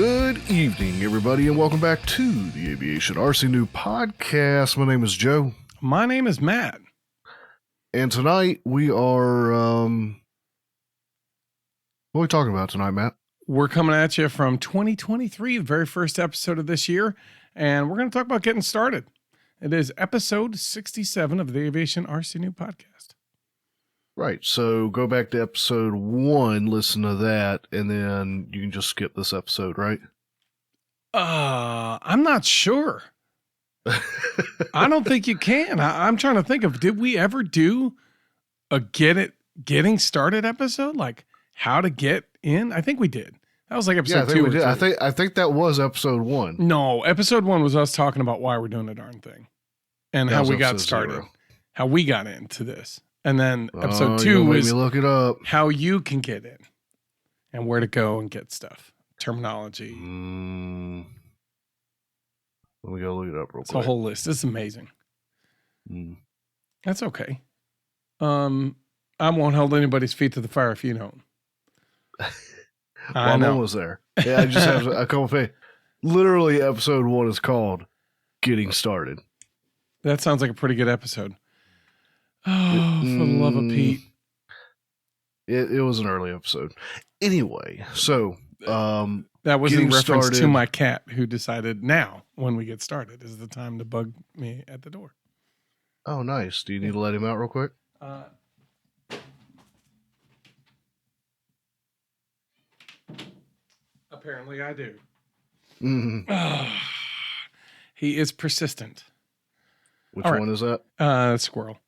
Good evening, everybody, and welcome back to the Aviation RC New Podcast. My name is Joe. My name is Matt. And tonight we are, what are we talking about tonight, Matt? We're coming at you from 2023, the very first episode of this year, and we're going to talk about getting started. It is episode 67 of the Aviation RC New Podcast. Right, so go back to episode 1, listen to that, and then you can just skip this episode, right? I'm not sure. I don't think you can. I'm trying to think of, did we ever do a getting started episode? Like how to get in? I think we did. That was like episode 2 or 3. I think that was episode 1. No, episode 1 was us talking about why we're doing the darn thing and how we got started, 0. How we got into this. And then episode 2 is look it up. How you can get in and where to go and get stuff. Terminology. Let me go look it up real quick. It's a whole list. It's amazing. That's okay. I won't hold anybody's feet to the fire if you don't. I'm almost there. Yeah, I just have a couple of things. Literally, episode 1 is called Getting Started. That sounds like a pretty good episode. Oh, for the love of Pete. It was an early episode. Anyway, so that was in reference to my cat who decided now, when we get started, is the time to bug me at the door. Oh, nice. Do you need to let him out real quick? Apparently I do. Mm-hmm. He is persistent. Which one is that? Squirrel.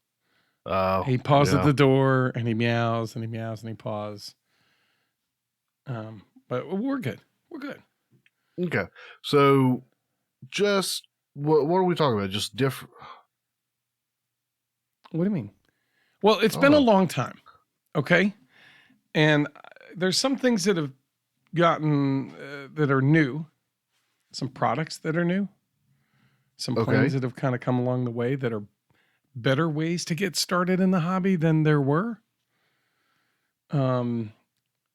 He paws at the door and he meows and he meows and he paws. But we're good. We're good. Okay. So just what are we talking about? Just different. What do you mean? Well, it's been a long time. Okay. And there's some things that have gotten that are new, some products that are new, some planes that have kind of come along the way that are better ways to get started in the hobby than there were. So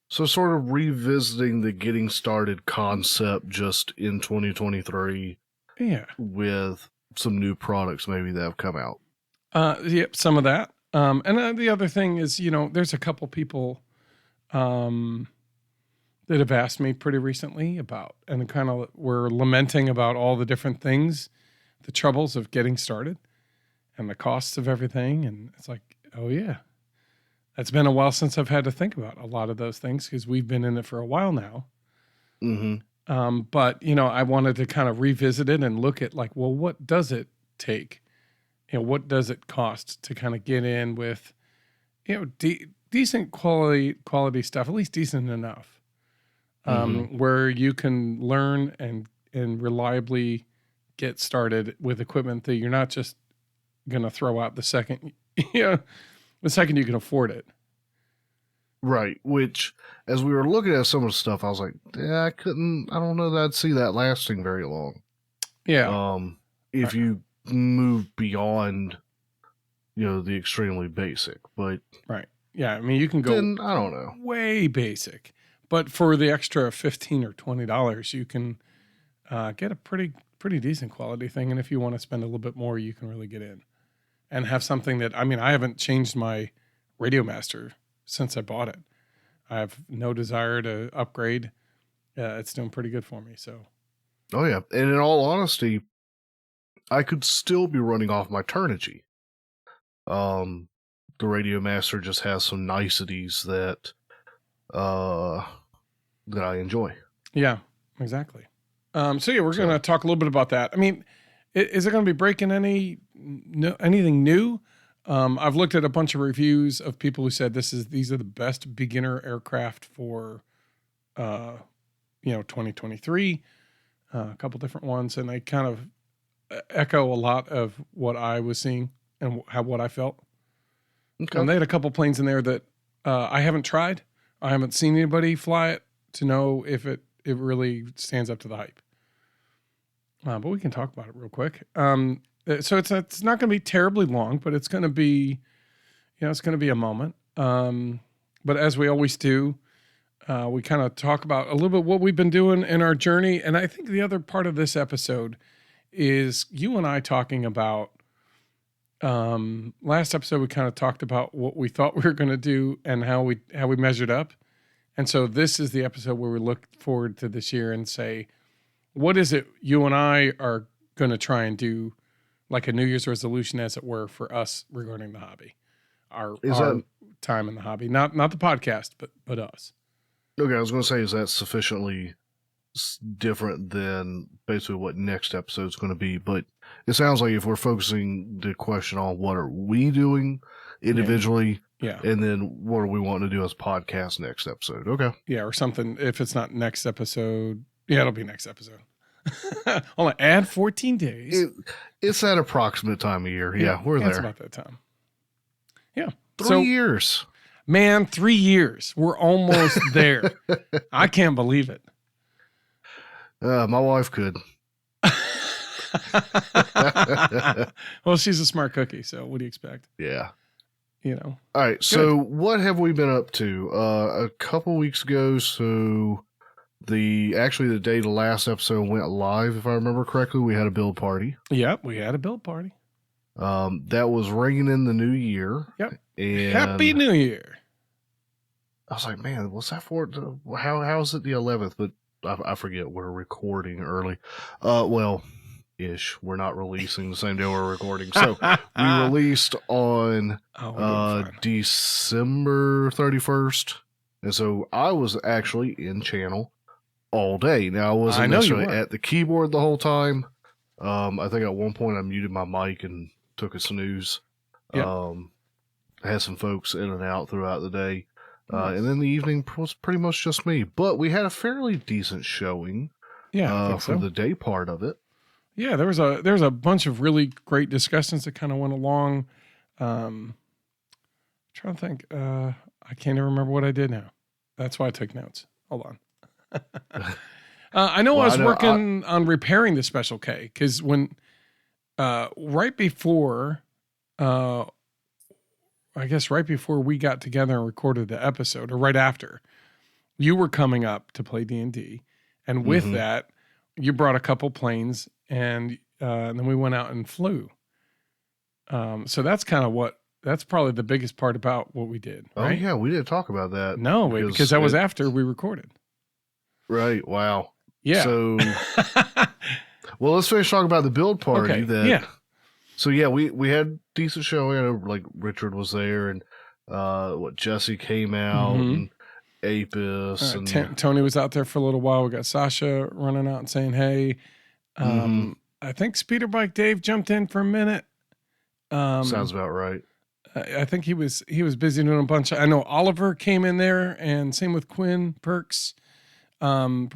sort of revisiting the getting started concept just in 2023. Yeah. With some new products maybe that have come out. Yep, some of that. And the other thing is, there's a couple people that have asked me pretty recently about, and kind of were lamenting about all the different things, the troubles of getting started and the costs of everything. And it's like, oh yeah, it's been a while since I've had to think about a lot of those things because we've been in it for a while now. Mm-hmm. But, I wanted to kind of revisit it and look at like, well, what does it take? What does it cost to kind of get in with, decent quality stuff, at least decent enough, where you can learn and reliably get started with equipment that you're not just going to throw out the second, the second you can afford it. Right. Which, as we were looking at some of the stuff, I was like, yeah, I don't know that I'd see that lasting very long. Yeah. If you move beyond, the extremely basic, but. Right. Yeah. I mean, you can go, I don't know, way basic, but for the extra $15 or $20, you can get a pretty decent quality thing. And if you want to spend a little bit more, you can really get in and have something that, I haven't changed my Radio Master since I bought it. I have no desire to upgrade. It's doing pretty good for me. So. Oh yeah. And in all honesty, I could still be running off my Turnigy. The Radio Master just has some niceties that I enjoy. Yeah, exactly. So yeah, we're going to talk a little bit about that. I mean, is it going to be breaking anything new? I've looked at a bunch of reviews of people who said these are the best beginner aircraft for, 2023. A couple different ones, and they kind of echo a lot of what I was seeing and what I felt. Okay. They had a couple planes in there that I haven't tried. I haven't seen anybody fly it to know if it really stands up to the hype. But we can talk about it real quick. So it's not going to be terribly long, but it's going to be, it's going to be a moment. But as we always do, We kind of talk about a little bit what we've been doing in our journey. And I think the other part of this episode is you and I talking about, last episode, we kind of talked about what we thought we were going to do and how we measured up. And so this is the episode where we look forward to this year and say, what is it you and I are going to try and do, like a New Year's resolution, as it were, for us regarding the hobby, our time in the hobby, not the podcast, but us. Okay, I was going to say, is that sufficiently different than basically what next episode is going to be? But it sounds like if we're focusing the question on what are we doing individually, yeah, and then what are we wanting to do as podcast next episode? Okay, yeah, or something. If it's not next episode, yeah, it'll be next episode. Only add 14 days. It's that approximate time of year. Yeah, we're there. It's about that time. Yeah, 3 years. Man, 3 years. We're almost there. I can't believe it. My wife could. Well, she's a smart cookie, so what do you expect? Yeah. You know. All right. Good. So what have we been up to? A couple weeks ago, so the day the last episode went live, if I remember correctly, we had a build party. Yep, we had a build party. That was ringing in the new year. Yep. And Happy New Year. I was like, man, what's that for? How is it the 11th? But I forget, we're recording early. Ish. We're not releasing the same day we're recording. So we released on December 31st. And so I was actually in channel all day. Now, I wasn't necessarily at the keyboard the whole time. I think at one point I muted my mic and took a snooze. Yep. I had some folks in and out throughout the day. Nice. And then the evening was pretty much just me. But we had a fairly decent showing for the day part of it. Yeah, there was a bunch of really great discussions that kind of went along. Trying to think. I can't even remember what I did now. That's why I took notes. Hold on. I know I was working on repairing the Special K, because when right before we got together and recorded the episode, or right after, you were coming up to play D&D, and with that, you brought a couple planes, and then we went out and flew. So that's kind of that's probably the biggest part about what we did. Right? Oh yeah, we didn't talk about that. No, because that was after we recorded. Right. Wow. Yeah. So, well, let's finish talking about the build party. Okay. So yeah, we had decent showing. I know, like, Richard was there, and Jesse came out, and Apis, and Tony was out there for a little while. We got Sasha running out and saying hey. I think Speeder Bike Dave jumped in for a minute. Sounds about right. I think he was busy doing a bunch. I know Oliver came in there, and same with Quinn Perkins, and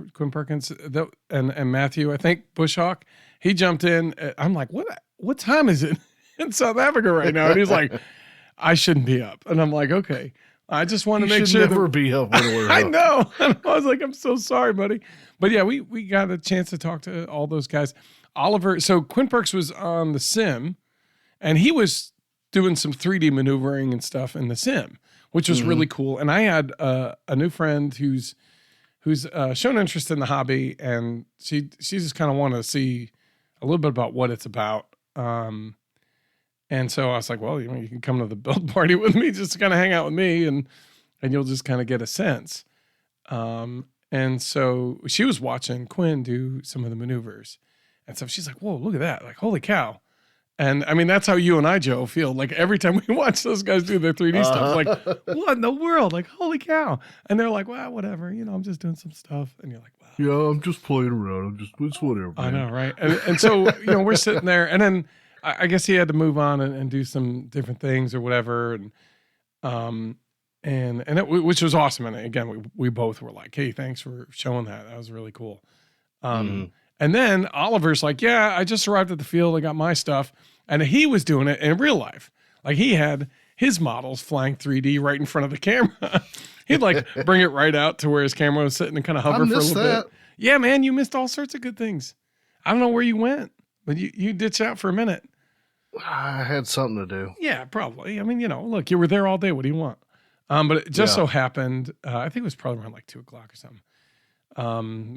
Matthew. I think Bushhawk, he jumped in. I'm like, what time is it in South Africa right now? And he's like, I shouldn't be up. And I'm like, okay, I just want to make sure. Never be up when we're I up. know. And I was like, I'm so sorry, buddy. But yeah, we got a chance to talk to all those guys. Oliver, so Quinn Perks was on the sim, and he was doing some 3D maneuvering and stuff in the sim, which was really cool. And I had a new friend who's shown interest in the hobby, and she just kind of wanted to see a little bit about what it's about. And so I was like, well, you can come to the build party with me, just to kind of hang out with me, and you'll just kind of get a sense. And so she was watching Quinn do some of the maneuvers, and so she's like, whoa, look at that. Like, holy cow. And I mean, that's how you and I, Joe, feel like every time we watch those guys do their 3D stuff. Like, what in the world? Like, holy cow. And they're like, well, whatever, I'm just doing some stuff. And you're like, wow. Yeah, I'm just playing around. It's whatever. Man. I know, right? And so, we're sitting there, and then I guess he had to move on and do some different things or whatever. Which was awesome. And again, we both were like, hey, thanks for showing that. That was really cool. And then Oliver's like, yeah, I just arrived at the field. I got my stuff. And he was doing it in real life. Like, he had his models flying 3D right in front of the camera. He'd like bring it right out to where his camera was sitting and kind of hover for a little bit. Yeah, man, you missed all sorts of good things. I don't know where you went, but you ditched out for a minute. I had something to do. Yeah, probably. I mean, look, you were there all day. What do you want? But it just Yeah. so happened, I think it was probably around like 2 o'clock or something,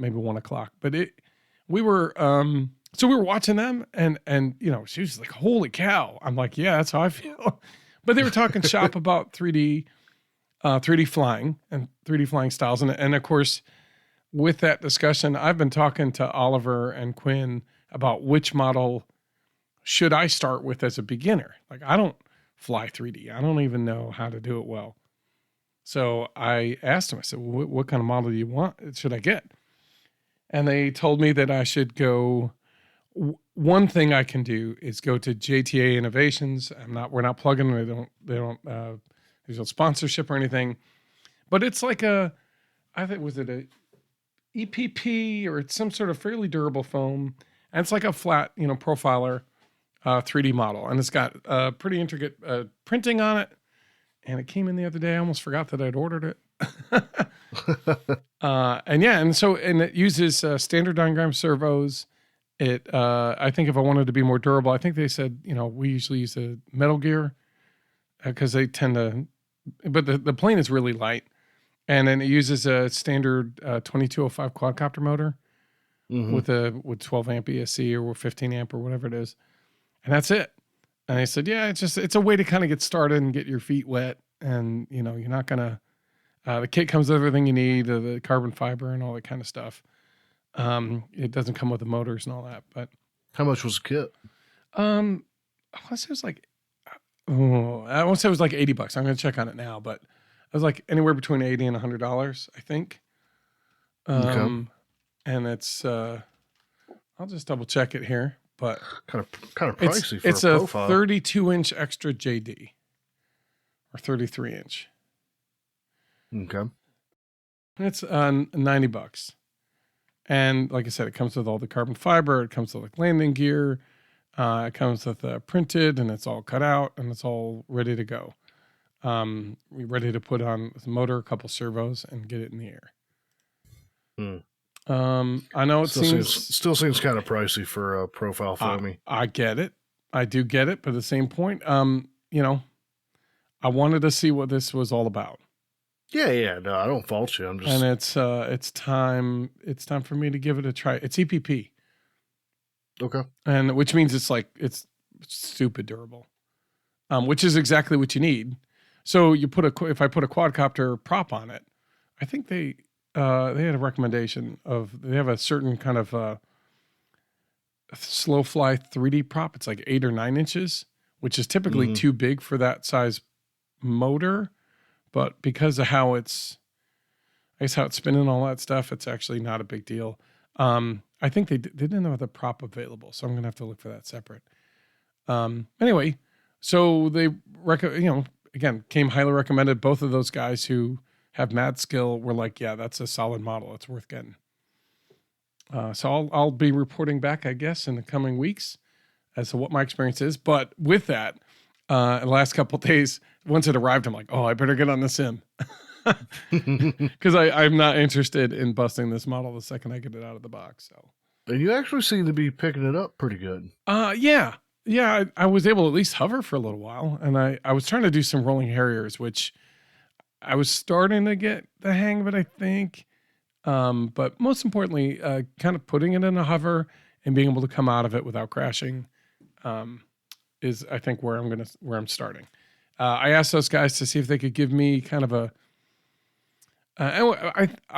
maybe 1 o'clock. But we were, so we were watching them, and she was like, "Holy cow!" I'm like, "Yeah, that's how I feel." But they were talking shop about 3D flying and 3D flying styles, and of course, with that discussion, I've been talking to Oliver and Quinn about which model should I start with as a beginner. Like, I don't fly 3D. I don't even know how to do it well. So I asked him, I said, what kind of model do you want? Should I get? And they told me that I should go. One thing I can do is go to JTA Innovations. We're not plugging them. There's no sponsorship or anything, but it's like I think, was it a EPP, or it's some sort of fairly durable foam. And it's like a flat, profiler 3D model. And it's got pretty intricate printing on it. And it came in the other day. I almost forgot that I'd ordered it. And it uses standard diagram servos. I think if I wanted to be more durable, I think they said, we usually use a Metal Gear because they tend to, but the plane is really light. And then it uses a standard 2205 quadcopter motor with 12 amp ESC or 15 amp or whatever it is. And that's it. And I said, yeah, it's a way to kind of get started and get your feet wet. And, you're not going to, the kit comes with everything you need, the carbon fiber and all that kind of stuff. It doesn't come with the motors and all that, but. How much was the kit? I want to say it was like, I want to say it was like $80. I'm going to check on it now, but it was like anywhere between $80 and $100, I think. Okay. And it's, I'll just double check it here, but Kind of pricey for it's a a profile. 32-inch extra JD or 33-inch. Okay. And it's $90. And like I said, it comes with all the carbon fiber. It comes with like landing gear. It comes with printed, and it's all cut out, and it's all ready to go. We're ready to put on the motor, a couple servos, and get it in the air. I know it still seems kind of pricey for a profile for me. I get it. I do get it, but at the same point, I wanted to see what this was all about. Yeah. No, I don't fault you. I'm just. And it's time for me to give it a try. It's EPP. Okay. And which means it's stupid durable, which is exactly what you need. So if I put a quadcopter prop on it, I think they had a recommendation they have a certain kind of slow fly 3D prop. It's like 8 or 9 inches, which is typically too big for that size motor. But because of how it's spinning all that stuff, it's actually not a big deal. I think they didn't have the prop available, so I'm gonna have to look for that separate. Anyway, so they again came highly recommended. Both of those guys who have mad skill were like, yeah, that's a solid model. It's worth getting. So I'll be reporting back, I guess, in the coming weeks as to what my experience is. But with that, the last couple of days, once it arrived, I'm like, oh, I better get on the sim. Because I'm not interested in busting this model the second I get it out of the box. So, and you actually seem to be picking it up pretty good. Yeah. I was able to at least hover for a little while, and I was trying to do some rolling harriers, which I was starting to get the hang of it, I think. But most importantly, kind of putting it in a hover and being able to come out of it without crashing, is I think where I'm starting. I asked those guys to see if they could give me kind of a.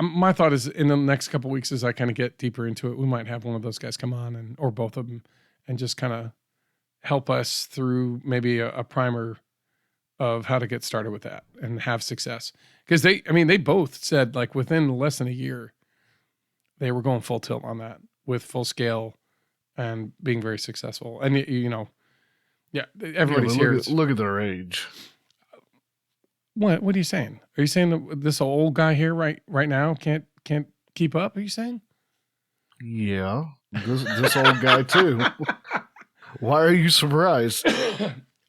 My thought is in the next couple of weeks, as I kind of get deeper into it, we might have one of those guys come on or both of them, and just kind of help us through maybe a primer of how to get started with that and have success. Because they both said like within less than a year, they were going full tilt on that with full scale and being very successful. And yeah, everybody's here. Look at their age. What are you saying? Are you saying that this old guy here right now can't keep up? Are you saying? Yeah, this old guy too. Why are you surprised?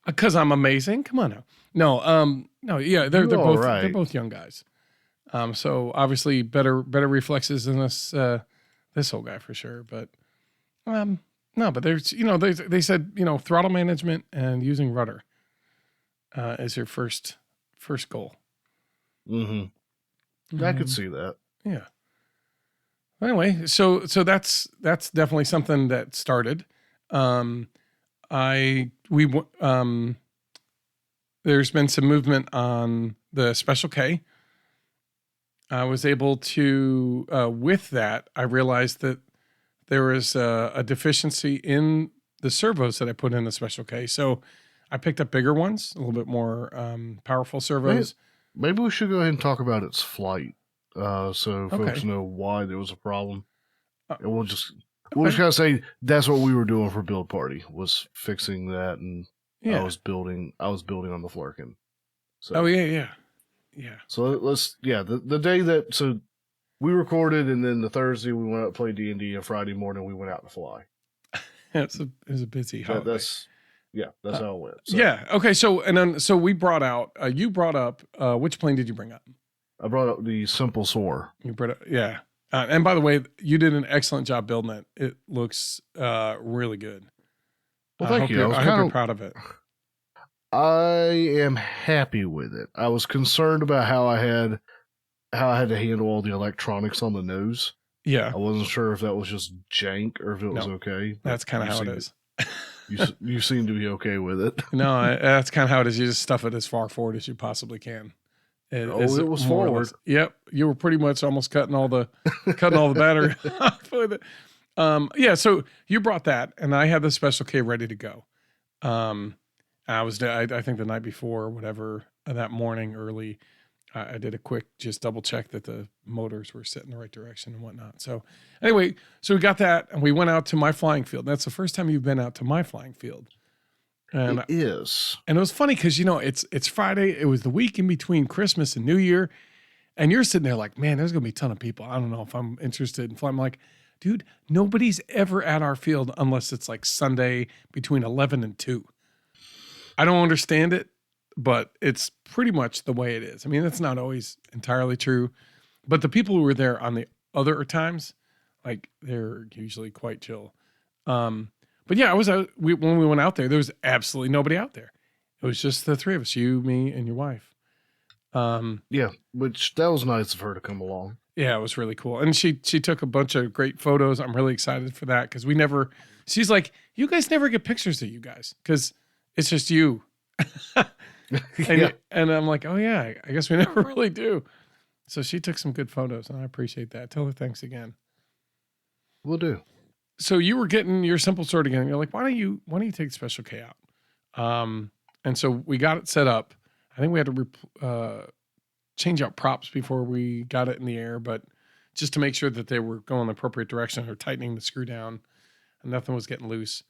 Because I'm amazing. Come on now. No. Yeah, they're both right. They're both young guys. So obviously better reflexes than this old guy for sure. But no, but there's they said throttle management and using rudder is your first goal. Mm-hmm. I could see that. Yeah. Anyway, so that's definitely something that started. Um, there's been some movement on the Special K. I was able to, with that, I realized that there was a deficiency in the servos that I put in the Special K. So I picked up bigger ones, a little bit more powerful servos. Maybe we should go ahead and talk about its flight, so folks Okay. know why there was a problem. And we'll just Okay. kind of say that's what we were doing for build party, was fixing that, and Yeah. I was building on the Flurkin. So Oh yeah. So let's the day that we recorded, and then the Thursday we went out to play D&D, and Friday morning we went out to fly. It was a busy holiday. That's how it went. So. Yeah. Okay. So we brought out. You brought up. Which plane did you bring up? I brought up the Simple Soar. You brought up. Yeah. And by the way, you did an excellent job building it. It looks really good. Well, thank you. I hope you're proud of it. I am happy with it. I was concerned about how I had to handle all the electronics on the nose. Yeah. I wasn't sure if that was just jank or if it was okay. That's kind of how it is. You seem to be okay with it. No, that's kind of how it is. You just stuff it as far forward as you possibly can. It was forward. Yep, you were pretty much almost cutting all the battery off with it. Yeah, so you brought that, and I had the Special K ready to go. I think the night before, or whatever, that morning early, I did a quick just double check that the motors were set in the right direction and whatnot. So anyway, so we got that, and we went out to my flying field. That's the first time you've been out to my flying field. And it is. And it was funny because, it's Friday. It was the week in between Christmas and New Year. And you're sitting there like, man, there's going to be a ton of people. I don't know if I'm interested in flying. I'm like, dude, nobody's ever at our field unless it's like Sunday between 11 and 2. I don't understand it, but it's pretty much the way it is. I mean, that's not always entirely true. But the people who were there on the other times, like, they're usually quite chill. But yeah, when we went out there was absolutely nobody out there. It was just the three of us, you, me, and your wife. Yeah, which that was nice of her to come along. Yeah, it was really cool. And she took a bunch of great photos. I'm really excited for that because she's like, you guys never get pictures of you guys because it's just you. And I'm like, oh yeah, I guess we never really do. So she took some good photos and I appreciate that. Tell her thanks again. Will do. So you were getting your Simple Sword again. You're like, why don't you take the Special K out? And so we got it set up. I think we had to change out props before we got it in the air, but just to make sure that they were going the appropriate direction or tightening the screw down and nothing was getting loose.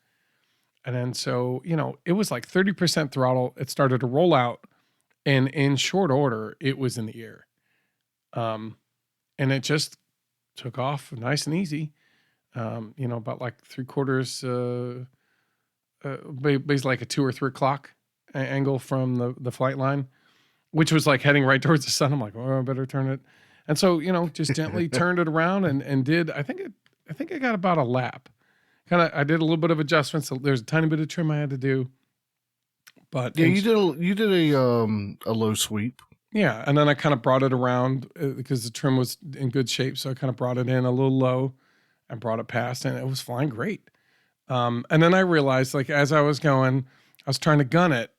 And then so, it was like 30% throttle. It started to roll out, and in short order, it was in the air. And it just took off nice and easy. About like 3/4, basically like a 2 or 3 o'clock angle from the flight line, which was like heading right towards the sun. I'm like, oh, I better turn it. And so, just gently turned it around and did, I think I got about a lap. I did a little bit of adjustments. So there's a tiny bit of trim I had to do, but yeah, you did a low sweep. Yeah. And then I kind of brought it around because the trim was in good shape. So I kind of brought it in a little low and brought it past, and it was flying great. And then I realized, like, as I was going, I was trying to gun it,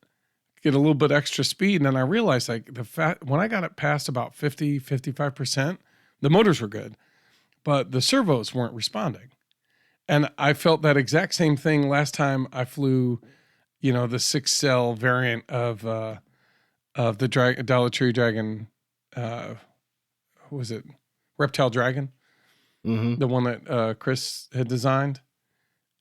get a little bit extra speed. And then I realized, like, when I got it past about 55%, the motors were good, but the servos weren't responding. And I felt that exact same thing last time I flew, the 6-cell variant of the Dollar Tree Dragon. What was it? Reptile Dragon. Mm-hmm. The one that Chris had designed.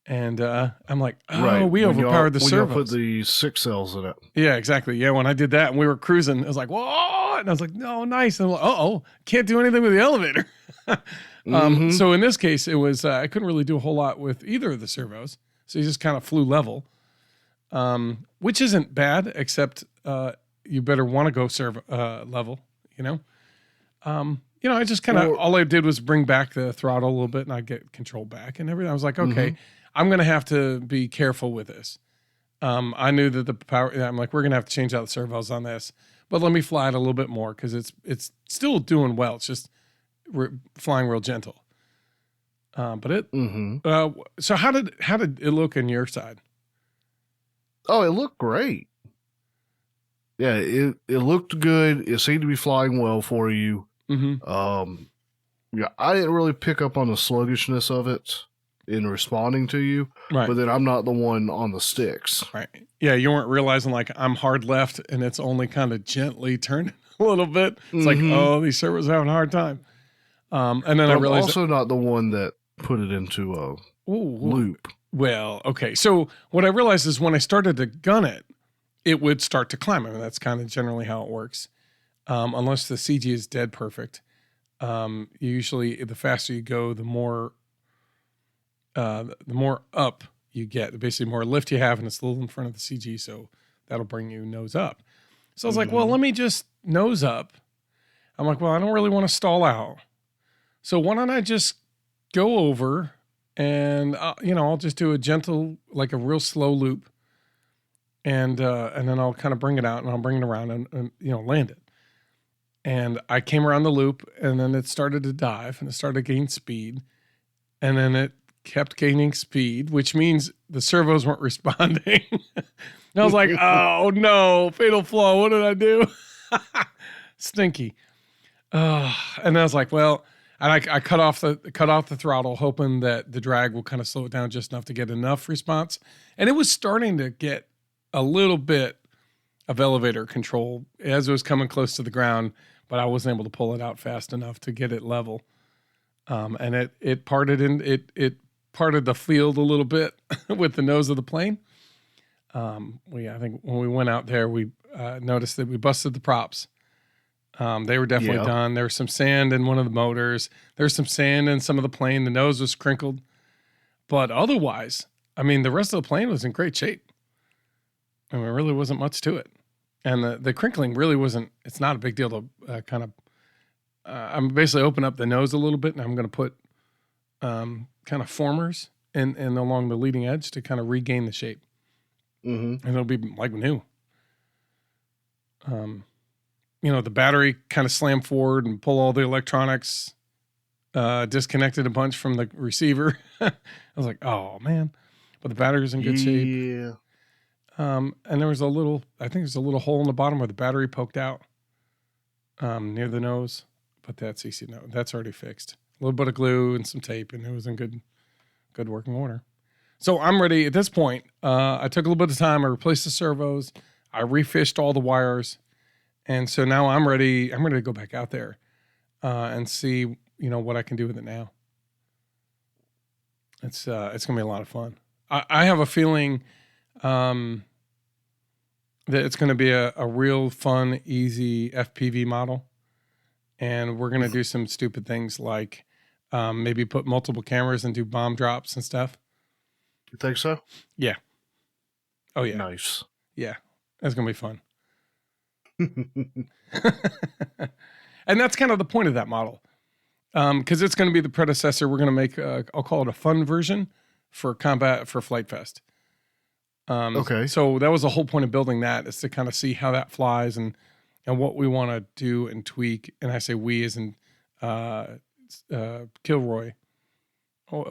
And I'm like, right. We overpowered the servos. Put the 6 cells in it. Yeah, exactly. Yeah, when I did that and we were cruising, I was like, whoa! And I was like, no, nice. And I'm like, can't do anything with the elevator. Mm-hmm. So in this case, it was I couldn't really do a whole lot with either of the servos. So you just kind of flew level, which isn't bad, except you better want to go level, I just kind of, all I did was bring back the throttle a little bit and I get control back and everything. I was like, okay, I'm going to have to be careful with this. I knew that the power, I'm like, we're going to have to change out the servos on this, but let me fly it a little bit more because it's still doing well. It's just flying real gentle. But it, Mm-hmm. so how did it look on your side? Oh, it looked great. Yeah, it looked good. It seemed to be flying well for you. Mm-hmm. Yeah, I didn't really pick up on the sluggishness of it in responding to you, Right. but then I'm not the one on the sticks. Right. Yeah. You weren't realizing like I'm hard left and it's only kind of gently turning a little bit. It's like, Mm-hmm. oh, these servos are having a hard time. And then But I I'm realized, also not the one that put it into a ooh, loop. well, okay. So what I realized is when I started to gun it, it would start to climb. I mean, that's kind of generally how it works. Unless the CG is dead perfect. Usually the faster you go, the more up you get. Basically, more lift you have, and it's a little in front of the CG, so that'll bring you nose up. So I was like, well, Mm-hmm. let me just nose up. I'm like, well, I don't really want to stall out. So why don't I just go over and I'll just do a gentle, like a real slow loop, and then I'll kind of bring it out and I'll bring it around and land it. And I came around the loop, and then it started to dive, and it started to gain speed, and then it kept gaining speed, which means the servos weren't responding. And I was like, oh no, fatal flaw. What did I do? Stinky. And I was like, well, and I cut off the throttle, hoping that the drag will kind of slow it down just enough to get enough response. And it was starting to get a little bit of elevator control as it was coming close to the ground, but I wasn't able to pull it out fast enough to get it level. And it parted it parted the field a little bit with the nose of the plane. I think when we went out there, we noticed that we busted the props. They were definitely Yeah. done. There was some sand in one of the motors. There's some sand in some of the plane. The nose was crinkled, but otherwise, I mean, the rest of the plane was in great shape. I mean, there really wasn't much to it, and the crinkling really wasn't. It's not a big deal to kind of. I'm basically open up the nose a little bit, and I'm going to put kind of formers and along the leading edge to kind of regain the shape, Mm-hmm. and it'll be like new. The battery kind of slammed forward and pull all the electronics, disconnected a bunch from the receiver. I was like, oh man, but the battery was in good shape. Yeah. And there was I think there's a little hole in the bottom where the battery poked out, near the nose, but that's easy. No, that's already fixed. A little bit of glue and some tape, and it was in good working order. So I'm ready at this point. I took a little bit of time. I replaced the servos. I refished all the wires. And so now I'm ready. I'm ready to go back out there and see, what I can do with it now. It's gonna be a lot of fun. I have a feeling that it's gonna be a real fun, easy FPV model, and we're gonna do some stupid things like maybe put multiple cameras and do bomb drops and stuff. You think so? Yeah. Oh yeah. Nice. Yeah. That's gonna be fun. And that's kind of the point of that model. Because it's going to be the predecessor. We're going to make, I'll call it a fun version for Flite Fest. Okay. So that was the whole point of building that, is to kind of see how that flies and what we want to do and tweak. And I say we as in Kilroy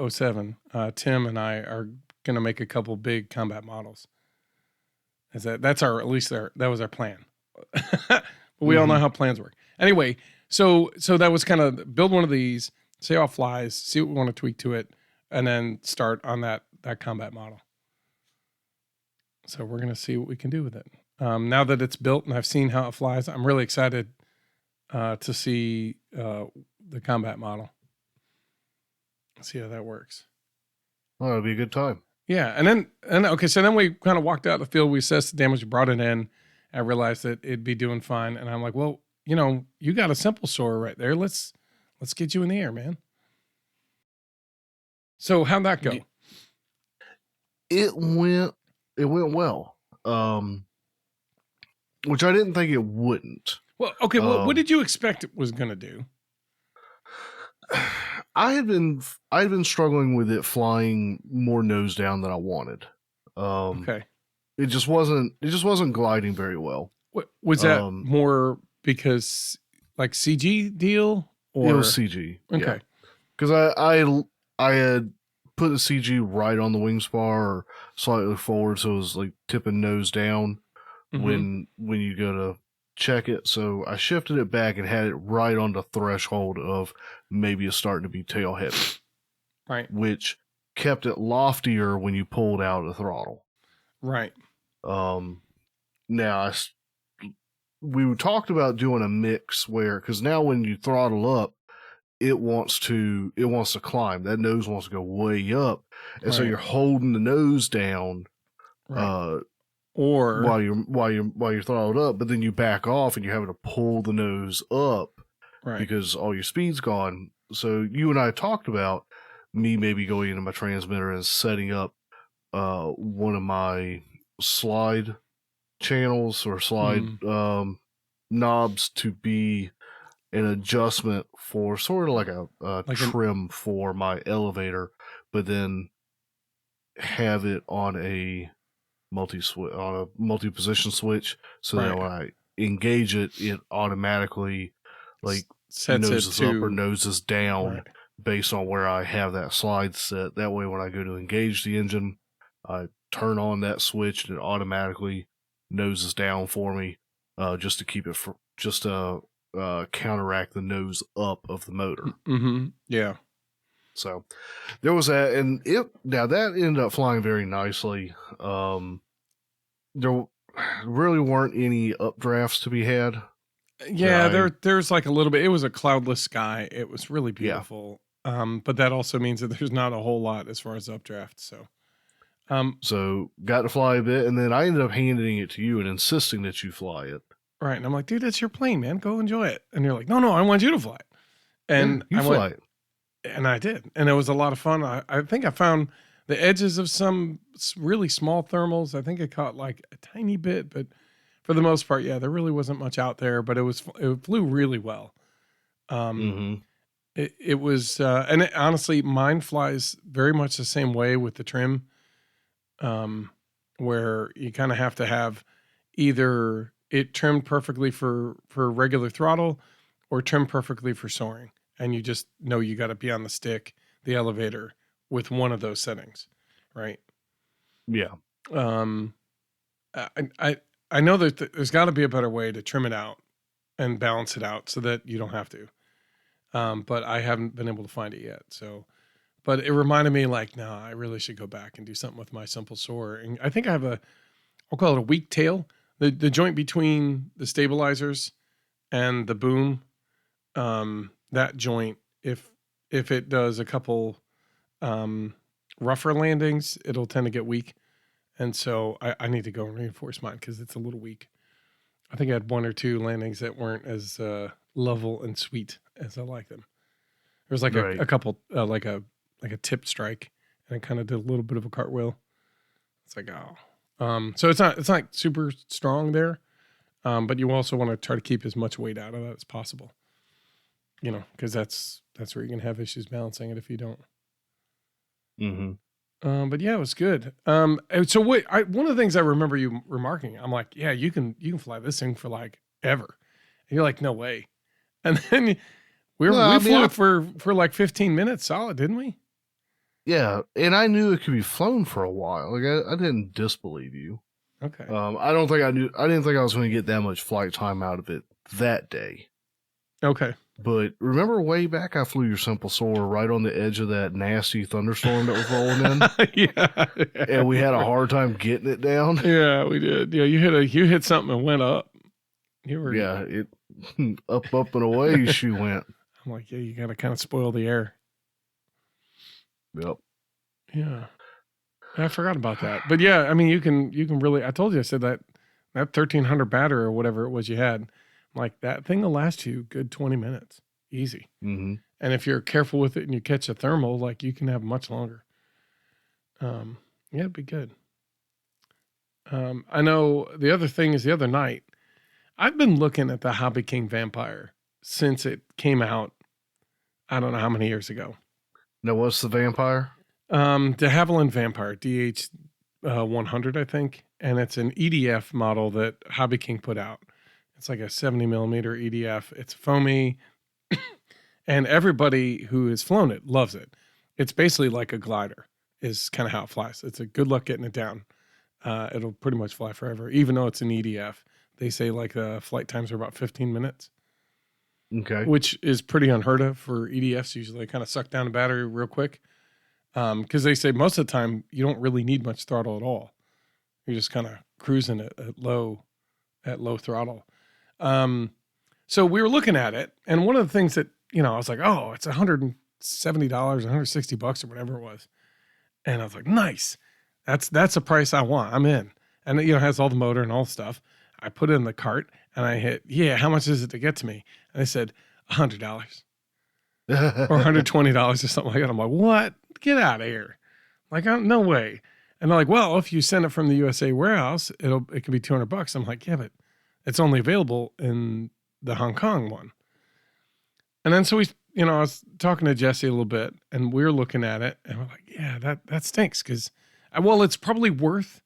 07. Tim and I are going to make a couple big combat models. That was our plan. But we all know how plans work. Anyway, so that was kind of build one of these, see how it flies, see what we want to tweak to it, and then start on that combat model. So we're going to see what we can do with it. Now that it's built and I've seen how it flies, I'm really excited to see the combat model. See how that works. Well, it'll be a good time. Yeah, and then we kind of walked out the field. We assessed the damage, we brought it in. I realized that it'd be doing fine, and I'm like, well, you got a simple soar right there. Let's get you in the air, man. So how'd that go? It went well. Which I didn't think it wouldn't. Well, okay. What did you expect it was going to do? I had been struggling with it flying more nose down than I wanted. Okay. it just wasn't gliding very well. What was that Um, more because like CG deal it was or CG, yeah, okay. because I had put the CG right on the wing spar or slightly forward, so it was like tipping nose down Mm-hmm. when you go to check it. So I shifted it back and had it right on the threshold of maybe it's starting to be tail heavy, Right. which kept it loftier when you pulled out the throttle. Right. Um, now we talked about doing a mix where because now when you throttle up, it wants to climb. That nose wants to go way up, and so Right. you're holding the nose down Right. uh, Or while you're throttled up, but then you back off and you're having to pull the nose up right. because all your speed's gone. So you and I talked about me maybe going into my transmitter and setting up one of my slide channels or slide Mm, knobs to be an adjustment for sort of like a like an trim for my elevator, but then have it on a multi position switch so that right. when I engage it, it automatically like Sets it noses up or to noses down right. based on where I have that slide set. That way, when I go to engage the engine, I turn on that switch and it automatically noses down for me, just to keep it for just to counteract the nose up of the motor. Mm-hmm. Yeah. So there was that, and it now that ended up flying very nicely. There really weren't any updrafts to be had that Yeah, there's like a little bit. It was a cloudless sky. It was really yeah. beautiful. But that also means that there's not a whole lot as far as updraft. So, um, So got to fly a bit, and then I ended up handing it to you and insisting that you fly it. right. And I'm like, dude, it's your plane, man. Go enjoy it. And you're like, no, I want you to fly it. Yeah, And you I went, fly it. and I did, and it was a lot of fun. I think I found the edges of some really small thermals. I think I caught like a tiny bit, but for the most part, yeah, there really wasn't much out there. But it flew really well. Um, Mm-hmm. it was, honestly, mine flies very much the same way with the trim, um, where you kind of have to have either it trimmed perfectly for regular throttle or trimmed perfectly for soaring, and you just know you got to be on the stick, the elevator, with one of those settings, right? Yeah. Um, I I, I know that there's got to be a better way to trim it out and balance it out so that you don't have to. But I haven't been able to find it yet. So, but it reminded me like, no, I really should go back and do something with my simple soar. And I think I have I'll call it a weak tail, the joint between the stabilizers and the boom. That joint, if it does a couple um, rougher landings, it'll tend to get weak. And so I need to go and reinforce mine because it's a little weak. I think I had one or two landings that weren't as level and sweet as I like them. There was like Right. a couple like a tip strike, and I kind of did a little bit of a cartwheel. It's like so it's not super strong there, but you also want to try to keep as much weight out of that as possible. Because that's where you can have issues balancing it if you don't. Mm-hmm. But yeah, it was good. And so one of the things I remember you remarking, I'm like, yeah, you can fly this thing for like ever, and you're like, no way. And then No, we I mean, flew it for like 15 minutes solid, didn't we? yeah, and I knew it could be flown for a while. Like I didn't disbelieve you. Okay. I don't think I knew. I didn't think I was going to get that much flight time out of it that day. Okay. But remember way back, I flew your simple soar right on the edge of that nasty thunderstorm that was rolling in, Yeah. and we had a hard time getting it down. Yeah, we did. Yeah, you hit something and went up. You were Yeah, it up and away she went. I'm like, yeah, you gotta kind of spoil the air. Yep. Yeah. I forgot about that. But yeah, I mean you can really I told you I said that 1300 batter or whatever it was you had. I'm like that thing will last you a good 20 minutes. Easy. Mm-hmm. And if you're careful with it and you catch a thermal, like you can have much longer. Yeah, it'd be good. I know the other thing is the other night, I've been looking at the Hobby King Vampire since it came out. I don't know how many years ago. Now, what's the vampire? De Havilland Vampire, DH 100, I think. and it's an EDF model that Hobby King put out. It's like a 70 millimeter EDF. It's foamy, and everybody who has flown it loves it. It's basically like a glider, is kind of how it flies. It's a good luck getting it down. It'll pretty much fly forever, even though it's an EDF. They say like the flight times are about 15 minutes, Okay. which is pretty unheard of for EDFs. Usually they kind of suck down the battery real quick. Because they say most of the time you don't really need much throttle at all. You're just kind of cruising at low throttle. So we were looking at it, and one of the things that, I was like, oh, it's $170, $160 or whatever it was. And I was like, nice. That's a price I want. I'm in. And it, has all the motor and all the stuff. I put it in the cart and I hit, how much is it to get to me? And they said $100 or $120 or something like that. I'm like, what? Get out of here. Like, no way. And they're like, well, if you send it from the USA warehouse, it could be $200. I'm like, yeah, but it's only available in the Hong Kong one. And then so we, I was talking to Jesse a little bit, and we were looking at it, and we're like, yeah, that stinks, because, it's probably worth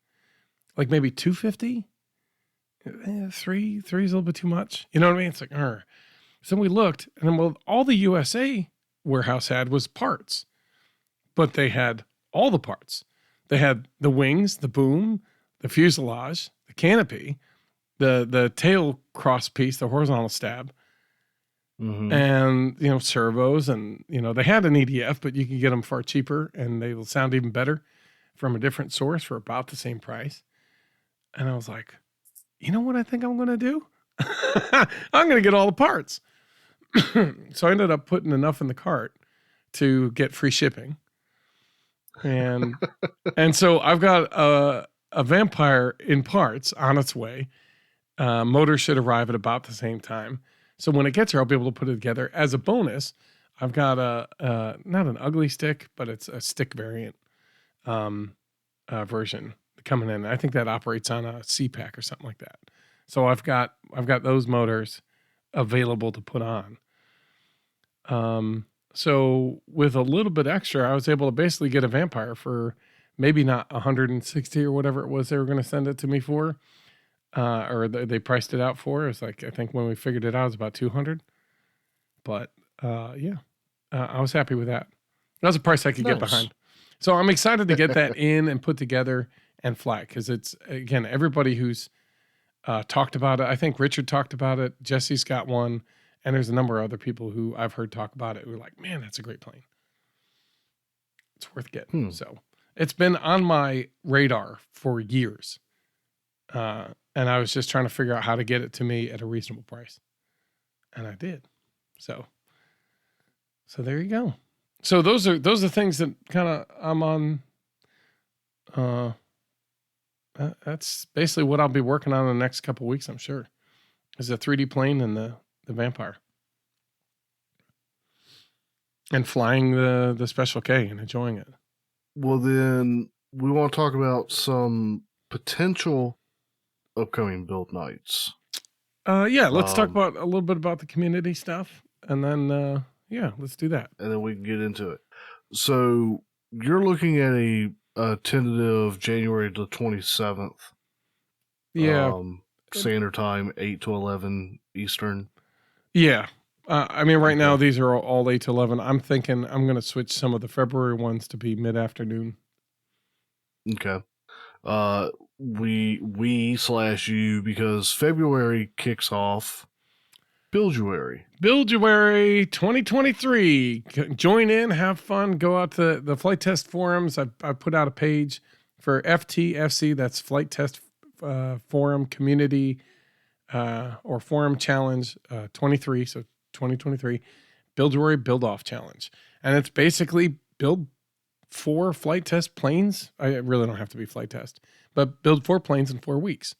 like maybe $250. Three is a little bit too much. You know what I mean? It's like, So we looked, and then all the USA warehouse had was parts, but they had all the parts. They had the wings, the boom, the fuselage, the canopy, the tail cross piece, the horizontal stab, and, servos, and, they had an EDF, but you can get them far cheaper, and they will sound even better from a different source for about the same price. And I was like, you know what I think I'm going to do? I'm going to get all the parts. So I ended up putting enough in the cart to get free shipping. And so I've got a Vampire in parts on its way. Motor should arrive at about the same time. So when it gets here, I'll be able to put it together. As a bonus, I've got not an ugly stick, but it's a stick variant version coming in. I think that operates on a C-Pack or something like that. So I've got those motors available to put on. So with a little bit extra, I was able to basically get a Vampire for maybe not 160 or whatever it was they were going to send it to me for, or they priced it out for. It's like, I think when we figured it out, it was about 200. But I was happy with that. That was a price I could get behind. So I'm excited to get that in and put together and fly, because it's, again, everybody who's talked about it. I think Richard talked about it. Jesse's got one. And there's a number of other people who I've heard talk about it. We're like, man, that's a great plane. It's worth getting. So it's been on my radar for years. And I was just trying to figure out how to get it to me at a reasonable price. And I did. So there you go. So those are things that kind of I'm on. That's basically what I'll be working on in the next couple of weeks, I'm sure. Is a 3D plane and the Vampire. And flying the Special K and enjoying it. Well, then we want to talk about some potential upcoming build nights. Let's talk about a little bit about the community stuff, and then let's do that. And then we can get into it. So you're looking at a tentative January the 27th. Yeah. Standard time, 8 to 11 Eastern. Yeah. Right now these are all 8 to 11. I'm thinking I'm going to switch some of the February ones to be mid-afternoon. Okay. We/you, because February kicks off Builduary 2023. Join in, have fun, go out to the Flite Test forums. I put out a page for FTFC, that's Flite Test Forum Community or Forum Challenge 23, so 2023 Builduary Build Off Challenge. And it's basically build 4 flight test planes. I really don't have to be flight test, but build 4 planes in 4 weeks.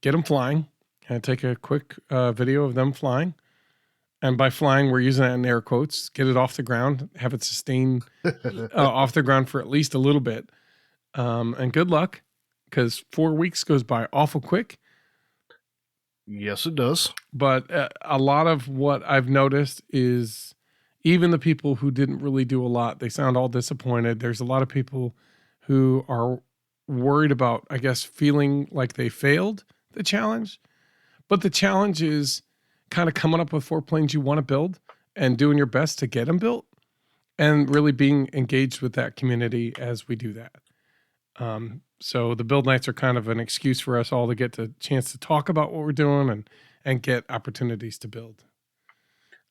Get them flying and take a quick video of them flying. And by flying, we're using that in air quotes. Get it off the ground, have it sustain off the ground for at least a little bit. And good luck, because 4 weeks goes by awful quick. Yes, it does. But a lot of what I've noticed is even the people who didn't really do a lot, they sound all disappointed. There's a lot of people who are worried about, I guess, feeling like they failed the challenge. But the challenge is kind of coming up with 4 planes you want to build and doing your best to get them built and really being engaged with that community as we do that. So the build nights are kind of an excuse for us all to get the chance to talk about what we're doing and get opportunities to build.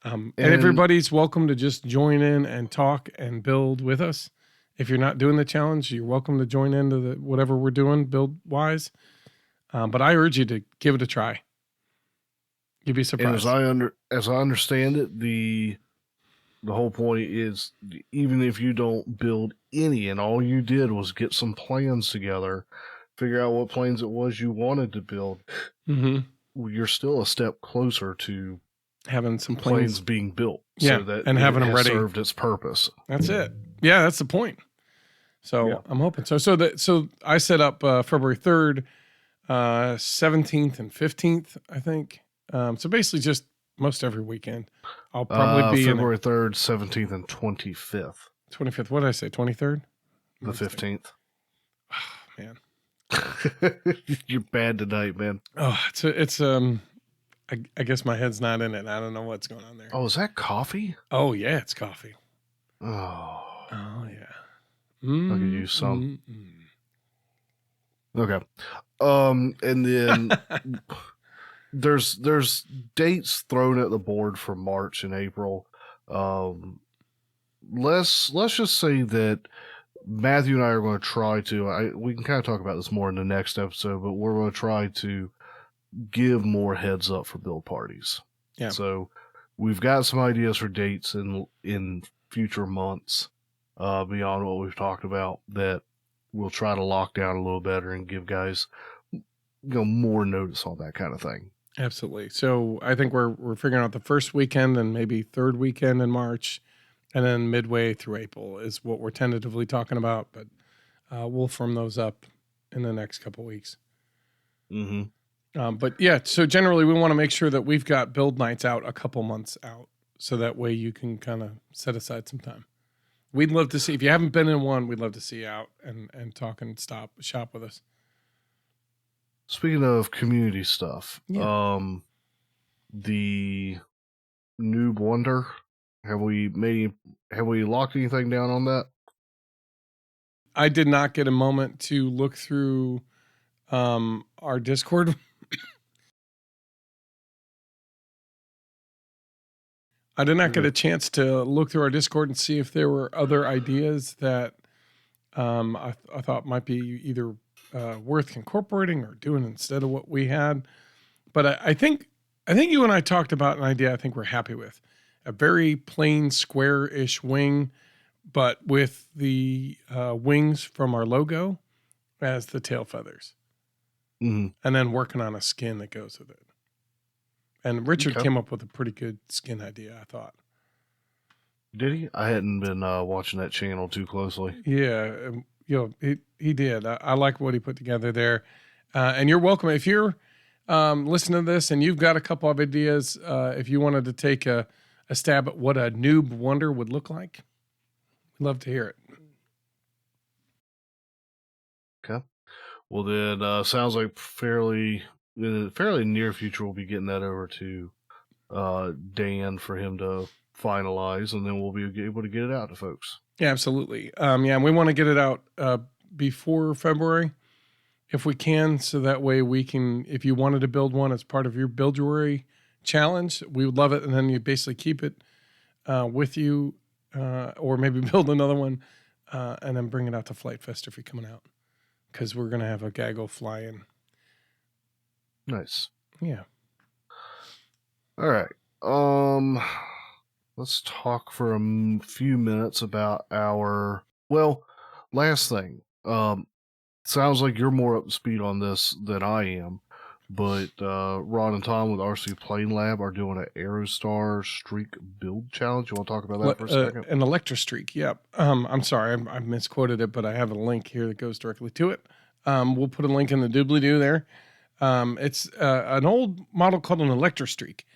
And everybody's welcome to just join in and talk and build with us. If you're not doing the challenge, you're welcome to join into whatever we're doing build wise. But I urge you to give it a try. You'd be surprised. And as I understand it, the whole point is, even if you don't build any and all you did was get some plans together, figure out what planes it was you wanted to build, you're still a step closer to having some planes being built. Yeah, so that and having them ready. Served its purpose. That's it. Yeah, that's the point. So yeah. I'm hoping so. So I set up February 3rd, 17th, and 15th, I think. So basically just most every weekend. I'll probably be February 3rd, 17th, and 25th. 25th. What did I say? 23rd? The 15th. Oh, man. You're bad tonight, man. Oh, I guess my head's not in it. I don't know what's going on there. Oh, is that coffee? Oh, yeah, it's coffee. Oh, yeah. I'll give you some. Okay. And then there's dates thrown at the board for March and April. Let's just say that Matthew and I are going to try to. We can kind of talk about this more in the next episode, but we're going to try to give more heads up for build parties. Yeah. So we've got some ideas for dates in future months, beyond what we've talked about, that we'll try to lock down a little better and give guys more notice on that kind of thing. Absolutely. So I think we're figuring out the first weekend and maybe third weekend in March, and then midway through April is what we're tentatively talking about. But we'll firm those up in the next couple weeks. But yeah, so generally we want to make sure that we've got build nights out a couple months out, so that way you can kind of set aside some time. We'd love to see, if you haven't been in one, we'd love to see you out and talk and shop with us. Speaking of community stuff, yeah. The Noob Wonder, have we locked anything down on that? I did not get a moment to look through our Discord. I did not get a chance to look through our Discord and see if there were other ideas that I thought might be either worth incorporating or doing instead of what we had. But I think you and I talked about an idea I think we're happy with. A very plain square-ish wing, but with the wings from our logo as the tail feathers. And then working on a skin that goes with it. And Richard came up with a pretty good skin idea, I thought. Did he? I hadn't been watching that channel too closely. Yeah, he did. I like what he put together there. And you're welcome. If you're listening to this and you've got a couple of ideas, if you wanted to take a stab at what a Noob Wonder would look like, we'd love to hear it. Okay. Well, then sounds like fairly near future we'll be getting that over to Dan for him to finalize, and then we'll be able to get it out to folks. Yeah, absolutely. And we want to get it out before February if we can, so that way we can, if you wanted to build one as part of your Builduary challenge, we would love it, and then you basically keep it with you, or maybe build another one and then bring it out to Flite Fest if you're coming out, because we're going to have a gaggle fly in. Nice. Yeah. All right. Let's talk for a few minutes about our, last thing. Sounds like you're more up to speed on this than I am, but Ron and Tom with RC Plane Lab are doing an Aerostar Streak build challenge. You want to talk about that for a second? An Electra Streak, yep. I'm sorry, I misquoted it, but I have a link here that goes directly to it. We'll put a link in the doobly-doo there. It's an old model called an Electra Streak,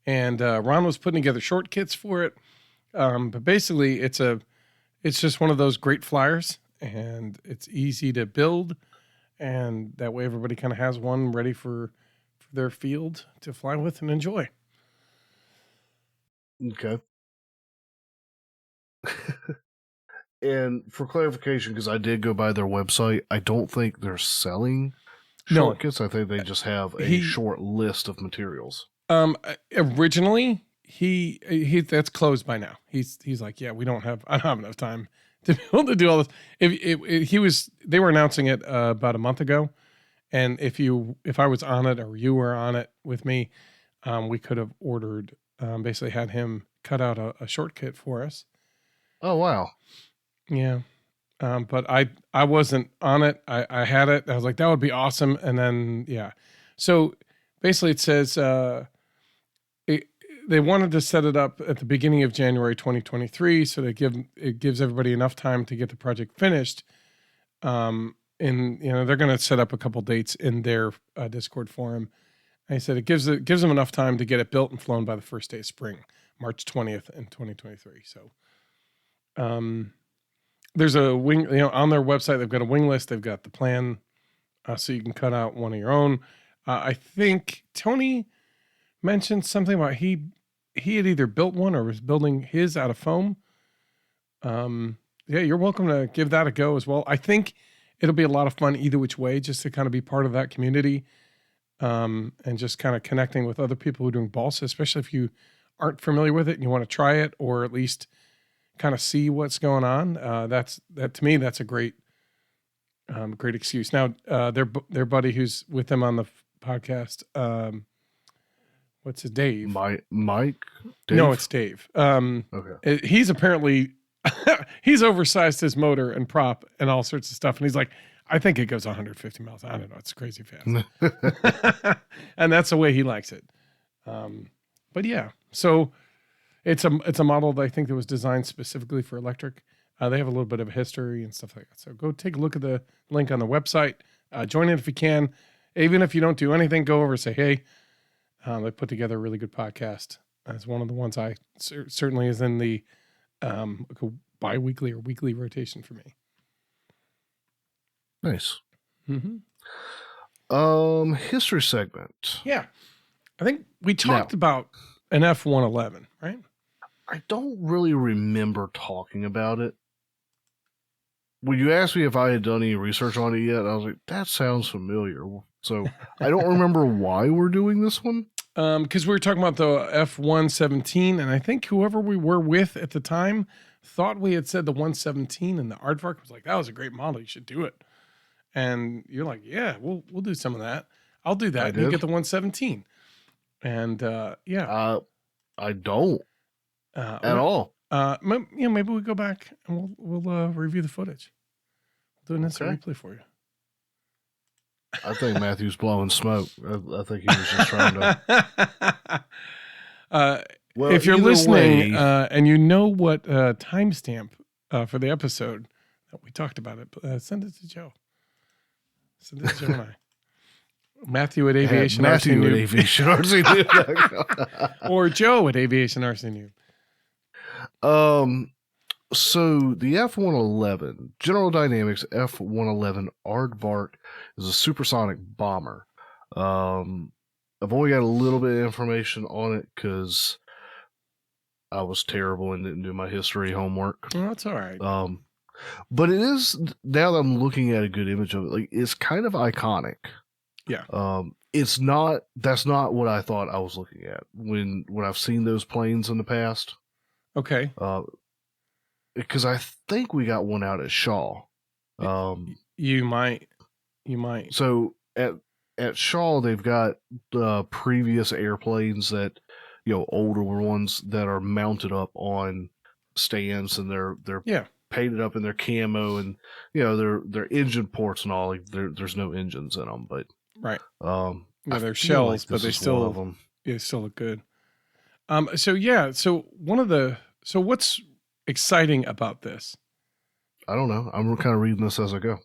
and Ron was putting together short kits for it. But basically, it's just one of those great flyers, and it's easy to build, and that way everybody kind of has one ready for their field to fly with and enjoy. Okay. And for clarification, because I did go by their website, I don't think they're selling No, short kits. I think they just have a he short list of materials. originally he that's closed by now. He's like, yeah, I don't have enough time to be able to do all this. They were announcing it about a month ago, and if I was on it or you were on it with me, we could have ordered, basically had him cut out a short kit for us. Oh, wow. Yeah. But I wasn't on it. I had it. I was like, that would be awesome. And then, yeah. So basically it says, they wanted to set it up at the beginning of January 2023. So it gives everybody enough time to get the project finished. And they're going to set up a couple dates in their Discord forum. And he said it gives them enough time to get it built and flown by the first day of spring, March 20th in 2023. So, there's a wing, on their website, they've got a wing list. They've got the plan, so you can cut out one of your own. I think Tony mentioned something about he had either built one or was building his out of foam. Yeah, you're welcome to give that a go as well. I think it'll be a lot of fun either which way, just to kind of be part of that community, and just kind of connecting with other people who are doing balsa, especially if you aren't familiar with it and you want to try it, or at least kind of see what's going on. That to me, that's a great excuse. Now, their buddy who's with them on the podcast, what's his Dave? Mike? Dave? No, it's Dave. Okay. He's apparently he's oversized his motor and prop and all sorts of stuff, and he's like, I think it goes 150 miles. I don't know, it's crazy fast, and that's the way he likes it. But yeah, so. It's a model that I think that was designed specifically for electric. They have a little bit of history and stuff like that. So go take a look at the link on the website. Join in if you can. Even if you don't do anything, go over and say, hey, they put together a really good podcast. It's one of the ones I certainly is in the bi-weekly or weekly rotation for me. Nice. Mm-hmm. History segment. Yeah. I think we talked about an F-111, right? I don't really remember talking about it. When you asked me if I had done any research on it yet, I was like, that sounds familiar. So I don't remember why we're doing this one. Because we were talking about the F-117, and I think whoever we were with at the time thought we had said the 117, and the aardvark was like, that was a great model. You should do it. And you're like, yeah, we'll do some of that. I'll do that. And you get the 117. And yeah. I don't. At all. Maybe we go back and we'll review the footage. We'll do an instant replay for you. I think Matthew's blowing smoke. I think he was just trying to. Well, if you're listening and you know what timestamp for the episode that we talked about it, send it to Joe. Send it to Joe and I. Matthew at Aviation RC Noob. Or Joe at Aviation RC Noob. So the F-111, General Dynamics F-111 Aardvark is a supersonic bomber. I've only got a little bit of information on it because I was terrible and didn't do my history homework. Oh, that's all right. But it is, now that I'm looking at a good image of it, like, it's kind of iconic. Yeah. That's not what I thought I was looking at when I've seen those planes in the past. Okay. Because I think we got one out at Shaw. You might. So at Shaw, they've got previous airplanes that, older ones that are mounted up on stands, and they're painted up in their camo, and their engine ports and all. Like, there's no engines in them, but right. They're like shells, but they still look good. So what's exciting about this? I don't know. I'm kind of reading this as I go.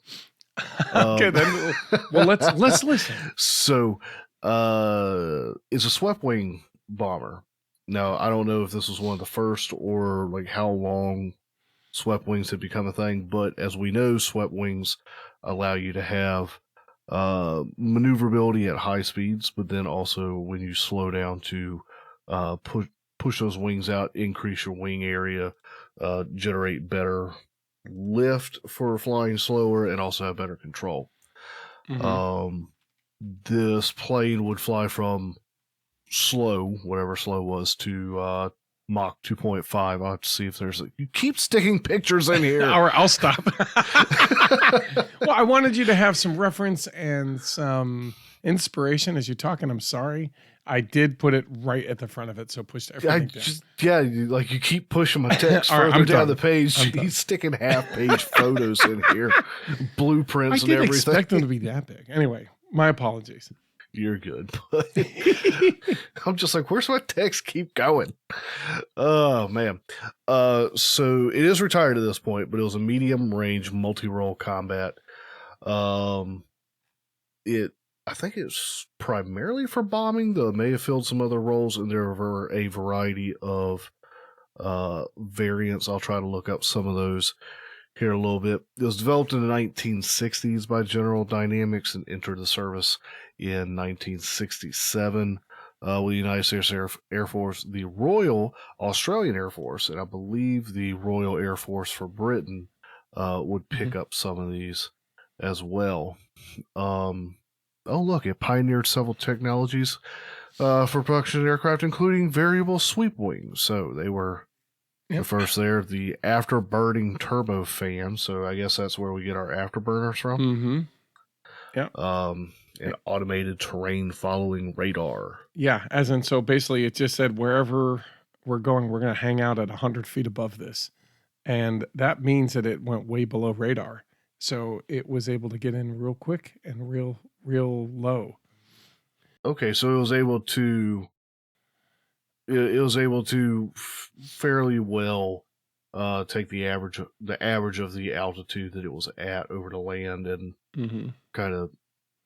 Okay, then. Well, let's listen. So, it's a swept wing bomber. Now, I don't know if this was one of the first or like how long swept wings had become a thing. But as we know, swept wings allow you to have maneuverability at high speeds, but then also when you slow down to push those wings out, increase your wing area, generate better lift for flying slower, and also have better control. This plane would fly from slow, whatever slow was, to Mach 2.5. I'll have to see if there's you keep sticking pictures in here. All right, I'll stop. Well, I wanted you to have some reference and some inspiration as you're talking. I'm sorry. I did put it right at the front of it, so pushed everything down. You keep pushing my text All right, further I'm down done. the page. I'm done. He's sticking half-page photos in here, blueprints I and didn't everything. expect them to be that big. Anyway, my apologies. You're good. But I'm just like, where's my text keep going? Oh, man. So it is retired at this point, but it was a medium-range multi-role combat. I think it's primarily for bombing, though it may have filled some other roles, and there were a variety of variants. I'll try to look up some of those here a little bit. It was developed in the 1960s by General Dynamics and entered the service in 1967 with the United States Air Force, the Royal Australian Air Force, and I believe the Royal Air Force for Britain would pick up some of these as well. Oh, look, it pioneered several technologies for production aircraft, including variable sweep wings. So they were the first there, the afterburning turbofan. So I guess that's where we get our afterburners from. And automated terrain following radar. Yeah, as in, so basically it just said wherever we're going, we're going to hang out at 100 feet above this. And that means that it went way below radar. So it was able to get in real quick and real low. Okay, so it was able to fairly well take the average of the altitude that it was at over the land and kind of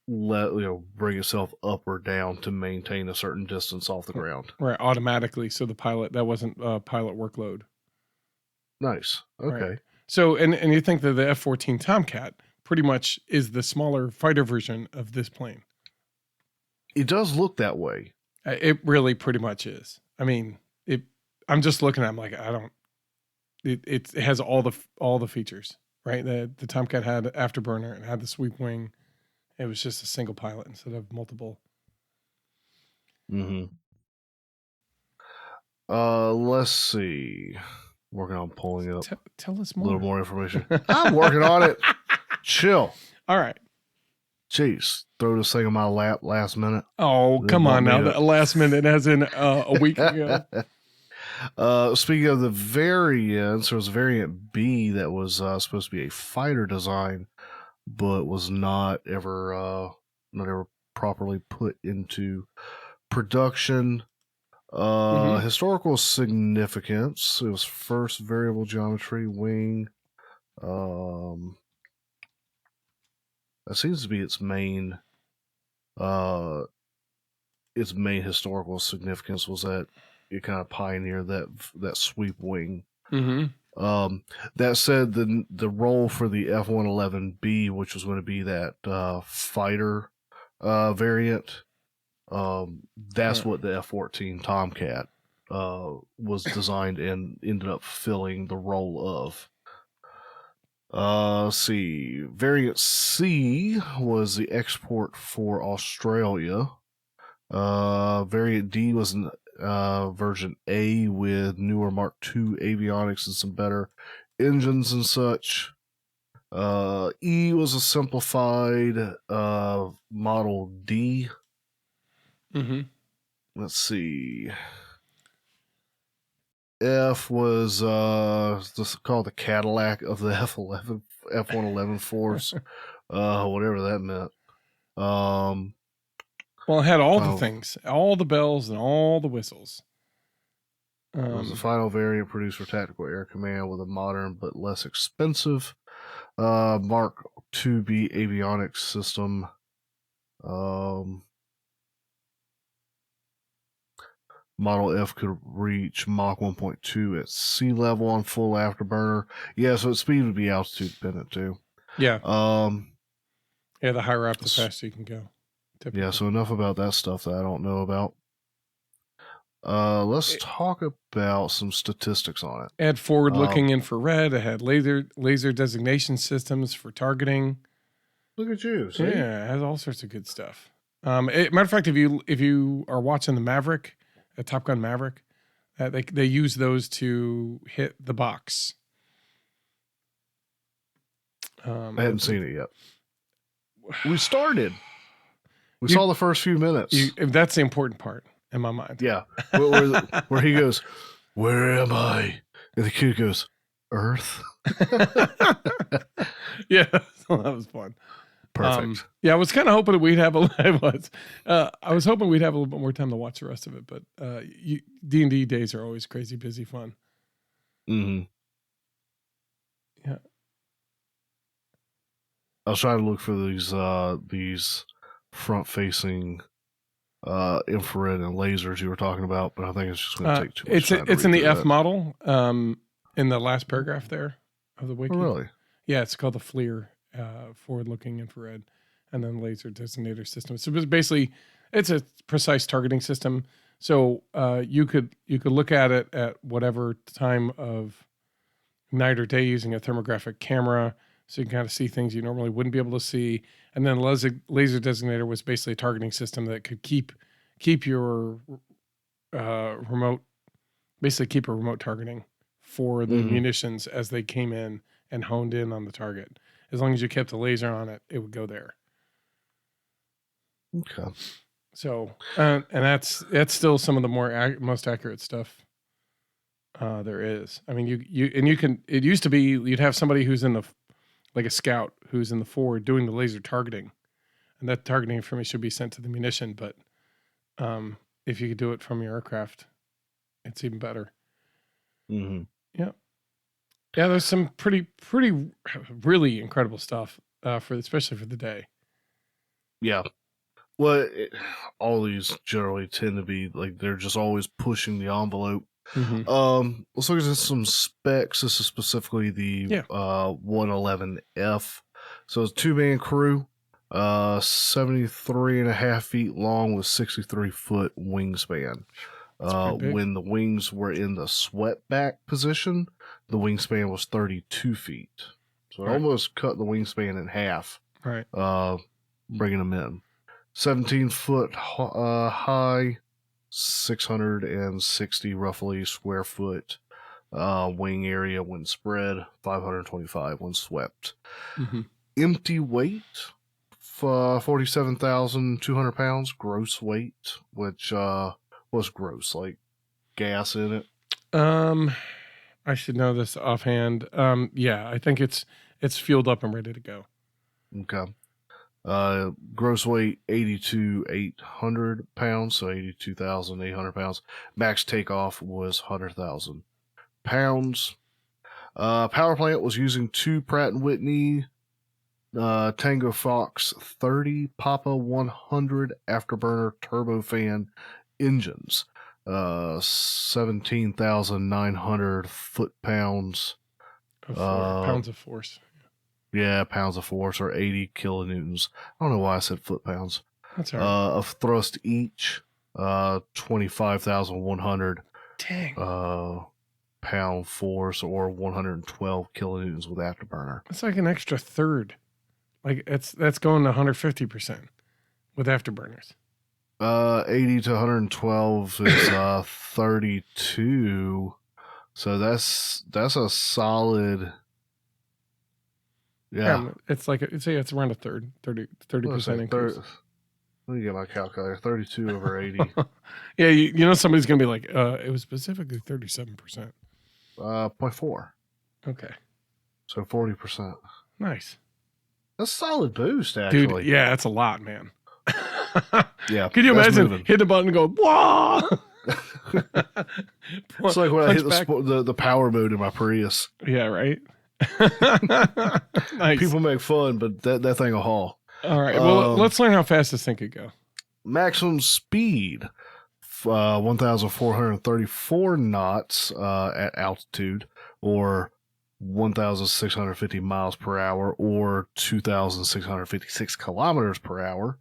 bring itself up or down to maintain a certain distance off the ground. Right, automatically. So the pilot, that wasn't a pilot workload. Nice. Okay. Right. So, and you think that the F-14 Tomcat pretty much is the smaller fighter version of this plane. It does look that way. It really pretty much is. I mean, I'm just looking at it, I'm like, it has all the features, right? The Tomcat had afterburner and had the sweep wing. It was just a single pilot instead of multiple. Let's see. Working on pulling up. Tell us more. A little more information. I'm working on it. Chill. All right. Jeez, throw this thing in my lap last minute. Oh, come on now. The last minute as in a week ago. Speaking of the variants, there was variant B that was supposed to be a fighter design, but was not ever properly put into production. Historical significance. It was first variable geometry wing. That seems to be its main historical significance was that it kind of pioneered that sweep wing. That said, the role for the F-111B, which was going to be that fighter variant, that's what the F-14 Tomcat was designed and ended up filling the role of. Let's see. Variant C was the export for Australia. Variant D was version A with newer Mark II avionics and some better engines and such. E was a simplified Model D. Let's see. F was called the Cadillac of the F-111 Force, whatever that meant. Well, it had all the things, all the bells and all the whistles. It was the final variant produced for Tactical Air Command with a modern but less expensive Mark IIB avionics system. Model F could reach Mach 1.2 at sea level on full afterburner. Yeah, so its speed would be altitude dependent too. Yeah. Um, Yeah, the higher up, the faster you can go. Typically. Yeah, so enough about that stuff that I don't know about. Let's talk about some statistics on it. It had forward-looking infrared. It had laser designation systems for targeting. Look at you. See? Yeah, it has all sorts of good stuff. Matter of fact, if you are watching the Maverick, Top Gun Maverick, they use those to hit the box. I haven't seen it yet. We started. We saw the first few minutes. That's the important part in my mind. Yeah, where he goes, "Where am I?" And the kid goes, "Earth." Yeah, so that was fun. Perfect. Yeah, I was kind of hoping we'd have I was hoping we'd have a little bit more time to watch the rest of it, but D&D days are always crazy busy fun. Mm-hmm. Yeah. I was trying to look for these front-facing infrared and lasers you were talking about, but I think it's just going to take too much time. It's in the F model, in the last paragraph there of the wiki. Oh, really? Yeah, it's called the FLIR, forward-looking infrared, and then laser designator system. So basically, it's a precise targeting system. So you could look at it at whatever time of night or day using a thermographic camera, so you can kind of see things you normally wouldn't be able to see. And then laser designator was basically a targeting system that could keep your remote, basically keep a remote targeting for the munitions as they came in and honed in on the target. As long as you kept the laser on it, it would go there. Okay. So, and that's still some of the most accurate stuff there is. I mean, it used to be you'd have somebody who's in like a scout who's in the forward doing the laser targeting, and that targeting information should be sent to the munition. But if you could do it from your aircraft, it's even better. Mm-hmm. Yeah. Yeah, there's some pretty really incredible stuff especially for the day. Yeah. Well, all these generally tend to be like they're just always pushing the envelope. Mm-hmm. Let's look at some specs. This is specifically the 111F. So it's a 2-man crew, 73.5 feet long with 63-foot wingspan. When the wings were in the swept back position, the wingspan was 32 feet. So it almost cut the wingspan in half. Right. Bringing them in. 17-foot high, 660 roughly square foot wing area when spread, 525 when swept. Mm-hmm. Empty weight, 47,200 pounds gross weight, which was gross, like gas in it. I should know this offhand. Yeah, I think it's fueled up and ready to go. Okay. Gross weight 82,800 pounds, so 82,800 pounds. Max takeoff was 100,000 pounds. Power plant was using 2 Pratt & Whitney Tango Fox 30 Papa 100 afterburner turbofan engines. 17,900 foot-pounds. Pounds of force. Yeah, pounds of force, or 80 kilonewtons. I don't know why I said foot-pounds. That's all right. Of thrust each, 25,100 pound force, or 112 kilonewtons with afterburner. That's like an extra third. Like that's going to 150% with afterburners. 80 to 112 is 32. So that's a solid. Yeah. It's like it's around a third, 30% increase. Let me get my calculator. 32 over 80. Yeah, you know somebody's gonna be like, it was specifically 37%. 0.4. Okay. So 40%. Nice. That's a solid boost, actually. Dude, yeah, that's a lot, man. Yeah. Could you imagine hitting the button and go, whoa? It's like when I hit the power mode in my Prius. Yeah, right? Nice. People make fun, but that thing will haul. All right. Well, let's learn how fast this thing could go. Maximum speed, 1,434 knots at altitude, or 1,650 miles per hour, or 2,656 kilometers per hour.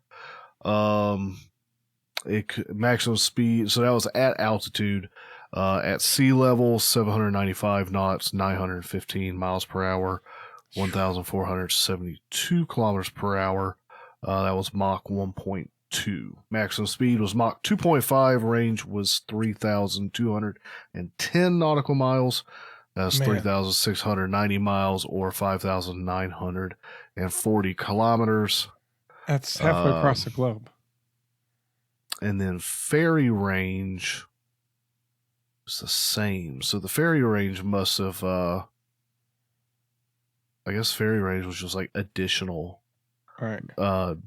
Maximum speed, so that was at altitude. At sea level, 795 knots, 915 miles per hour, 1,472 kilometers per hour. That was Mach 1.2. Maximum speed was Mach 2.5. Range was 3,210 nautical miles. That's 3,690 miles, or 5,940 kilometers. That's halfway across the globe. And then ferry range is the same. So the ferry range must have, I guess ferry range was just like additional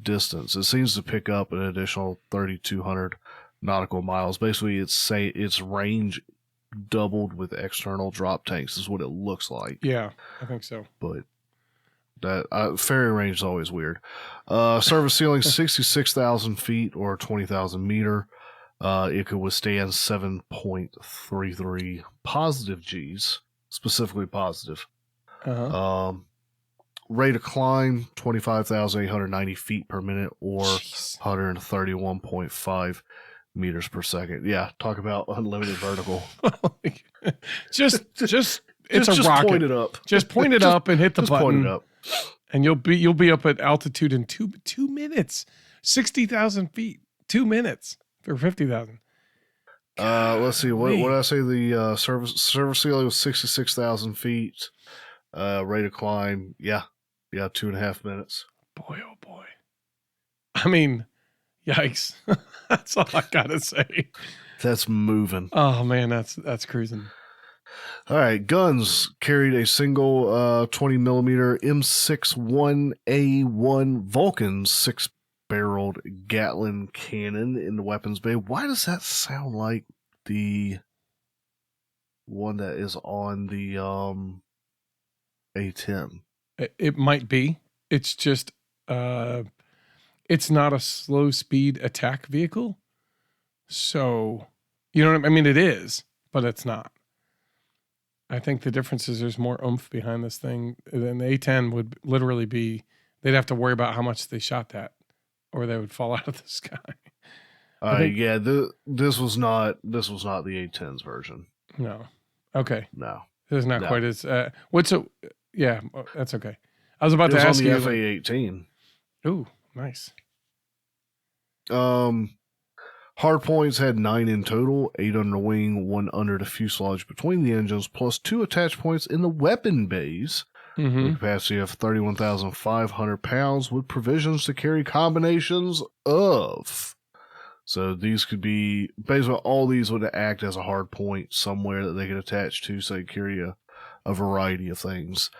distance. It seems to pick up an additional 3,200 nautical miles. Basically, its range doubled with external drop tanks is what it looks like. Yeah, I think so. But that ferry range is always weird. Surface ceiling 66,000 feet, or 20,000 meter. It could withstand 7.33 positive Gs, specifically positive. Rate of climb 25,890 feet per minute, or 131.5 meters per second. Yeah, talk about unlimited vertical. just it's a rocket. Point it up. Just point it up and hit the button. Point it up. And you'll be up at altitude in two minutes. 60,000 feet, 2 minutes for 50,000. Let's see. What did I say? The service ceiling was 66,000 feet. Rate of climb, yeah, 2.5 minutes. Boy, oh boy. I mean, yikes. That's all I gotta say. That's moving. Oh man, that's cruising. All right, guns carried a single 20 millimeter M61A1 Vulcan 6-barreled Gatling cannon in the weapons bay. Why does that sound like the one that is on the A10? It might be. It's just it's not a slow speed attack vehicle. So, you know what I mean? It is, but it's not. I think the difference is there's more oomph behind this thing. Than the A10 would literally be, they'd have to worry about how much they shot that, or they would fall out of the sky. Yeah, this was not the A10's version. No. Okay. No. This is not quite as yeah, that's okay. I was about to ask you. It was on the FA-18. Ooh, nice. Hard points had 9 in total, 8 under the wing, 1 under the fuselage between the engines, plus 2 attach points in the weapon bays. Mm-hmm. With a capacity of 31,500 pounds, with provisions to carry combinations of. So these could be, basically all these would act as a hard point somewhere that they could attach to, so they carry a variety of things.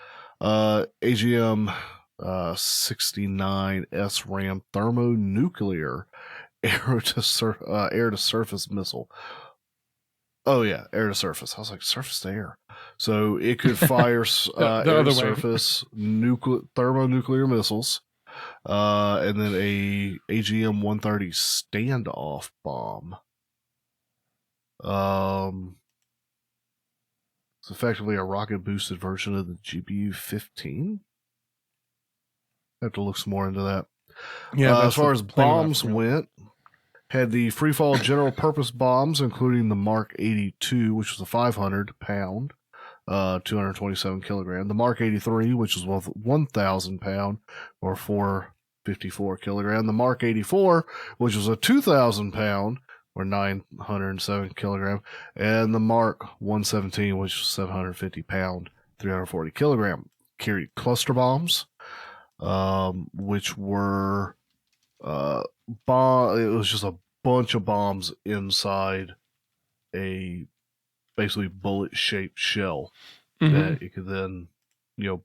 AGM 69 SRAM thermonuclear air-to-surface missile. Oh yeah, air-to-surface. I was like, surface to air. So it could fire air-to-surface thermonuclear missiles, and then a AGM-130 standoff bomb. It's effectively a rocket-boosted version of the GPU-15. I have to look some more into that. Yeah, as far as bombs went, had the freefall general purpose bombs, including the Mark 82, which was a 500 pound, 227 kilogram. The Mark 83, which was 1,000 pound, or 454 kilogram. The Mark 84, which was a 2,000 pound, or 907 kilogram. And the Mark 117, which was 750 pound, 340 kilogram. Carried cluster bombs, which were it was just a bunch of bombs inside a basically bullet-shaped shell that it could then,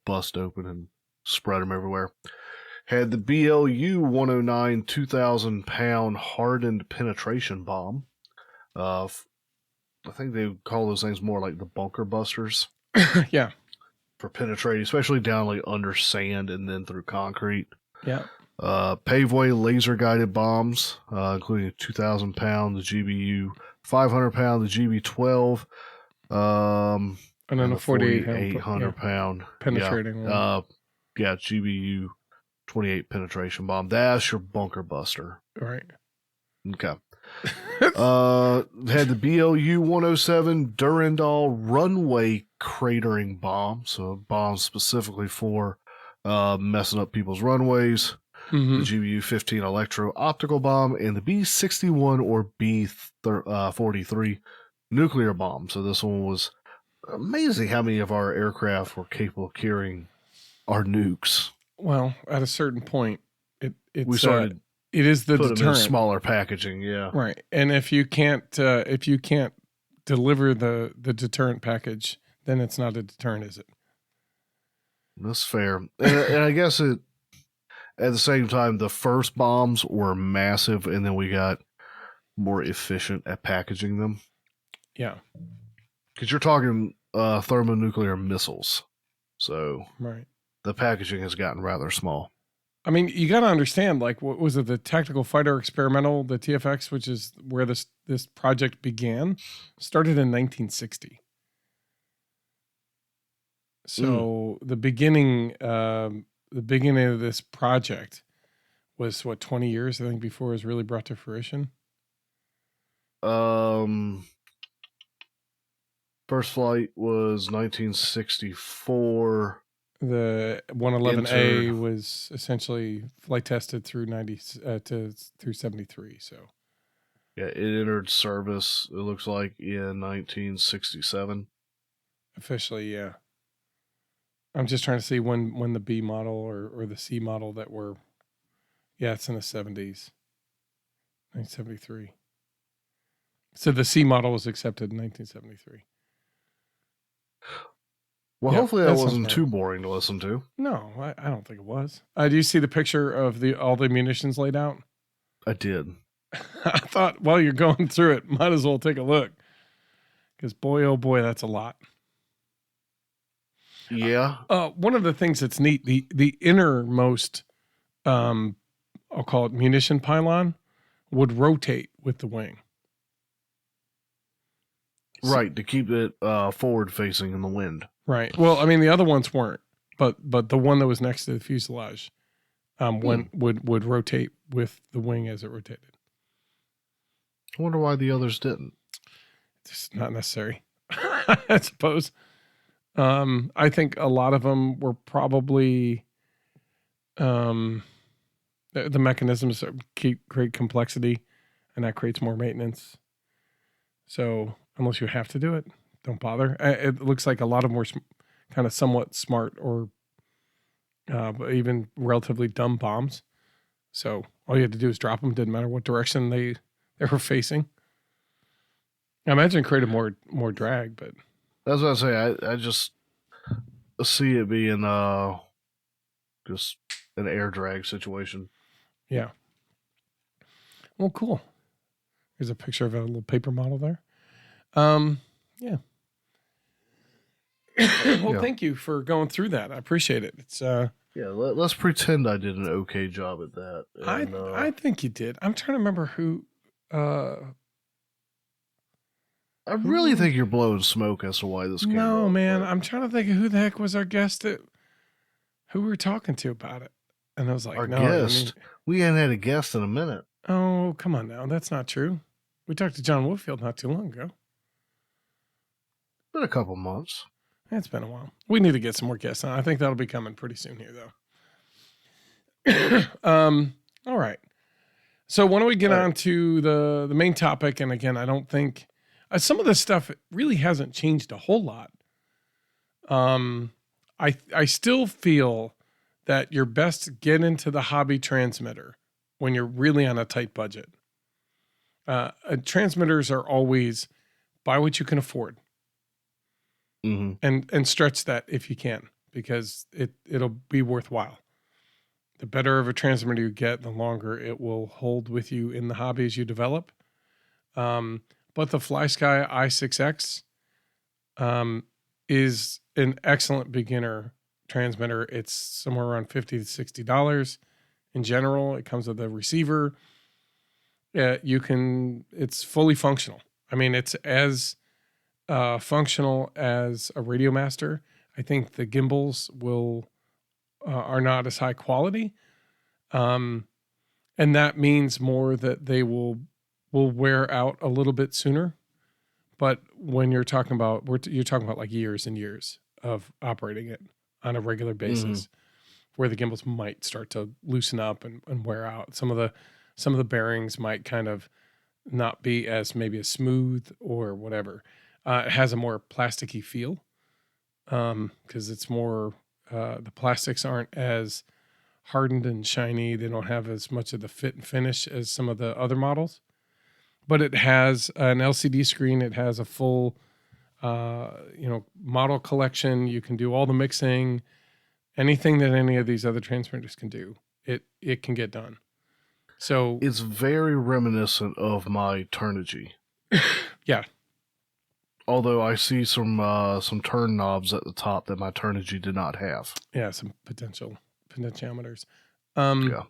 bust open and spread them everywhere. Had the BLU 109 2,000 pound hardened penetration bomb. I think they would call those things more like the bunker busters. Yeah. For penetrating, especially down like under sand and then through concrete. Yeah. Paveway laser guided bombs, including a 2,000 pound, the GBU 500 pound, the GB12, And then and a the 4,800 pound. penetrating one. Yeah, GBU 28 penetration bomb. That's your bunker buster. Right. Okay. Had the BLU 107 Durandal runway cratering bomb, so bomb specifically for messing up people's runways. Mm-hmm. The GBU 15 electro optical bomb, and the B61 or B43 nuclear bomb. So this one was amazing how many of our aircraft were capable of carrying our nukes. Well, at a certain point, it We started is the put them in deterrent, smaller packaging. Yeah, right? And if you can't deliver the deterrent package, then it's not a deterrent, is it? that's fair. And I guess it at the same time, the first bombs were massive, and then we got more efficient at packaging them. Yeah, because you're talking thermonuclear missiles, so right. the packaging has gotten rather small. I mean, you got to understand, like, what was it? The Tactical Fighter Experimental, the TFX, which is where this project began, started in 1960. So the beginning of this project was what, 20 years, I think, before it was really brought to fruition. First flight was 1964. The 111A was essentially flight tested through 73. So yeah, it entered service, it looks like, in 1967. Officially, yeah. I'm just trying to see when the B model or the C model that were, yeah, it's in the 70s, 1973. So the C model was accepted in 1973. Well, hopefully that wasn't too boring to listen to. No, I don't think it was. Do you see the picture of all the munitions laid out? I did. I thought while you're going through it, might as well take a look. Because boy, oh boy, that's a lot. Yeah. One of the things that's neat, the innermost, I'll call it munition pylon, would rotate with the wing. Right, to keep it forward facing in the wind. Right. Well, I mean, the other ones weren't, but the one that was next to the fuselage would rotate with the wing as it rotated. I wonder why the others didn't. It's not necessary, I suppose. I think a lot of them were probably the mechanisms create complexity, and that creates more maintenance. So unless you have to do it, don't bother. It looks like a lot of more kind of somewhat smart or even relatively dumb bombs. So all you had to do is drop them. Didn't matter what direction they were facing. I imagine it created more drag, but that's what I say. I just see it being just an air drag situation. Yeah. Well, cool. Here's a picture of a little paper model there. Yeah. Well, thank you for going through that. I appreciate it. It's yeah. Let's pretend I did an okay job at that. And, I think you did. I'm trying to remember who. I really think you're blowing smoke as to why this came No, up, man. but I'm trying to think of who the heck was our guest who we were talking to about it. And I was like, our no, guest. We hadn't had a guest in a minute. Oh, come on now. That's not true. We talked to John Woodfield not too long ago. Been a couple months. It's been a while. We need to get some more guests on. I think that'll be coming pretty soon here, though. All right. So why don't we get on to the main topic? And again, I don't think some of this stuff really hasn't changed a whole lot. I still feel that you're best to get into the hobby transmitter when you're really on a tight budget. Transmitters are always buy what you can afford. Mm-hmm. And stretch that if you can, because it'll be worthwhile. The better of a transmitter you get, the longer it will hold with you in the hobby as you develop. But the FlySky i6X is an excellent beginner transmitter. It's somewhere around $50 to $60. in general. It comes with a receiver. It's fully functional. I mean, it's as functional as a Radio Master. I think the gimbals are not as high quality. And that means more that they will wear out a little bit sooner. But when you're talking about, you're talking about like years and years of operating it on a regular basis, where the gimbals might start to loosen up and wear out. Some of the bearings might kind of not be as smooth or whatever. It has a more plasticky feel because it's more, the plastics aren't as hardened and shiny. They don't have as much of the fit and finish as some of the other models. But it has an LCD screen. It has a full, model collection. You can do all the mixing, anything that any of these other transmitters can do. It can get done. So it's very reminiscent of my Turnigy. Yeah. Although I see some turn knobs at the top that my Turnigy did not have. Yeah, some potentiometers. Yeah.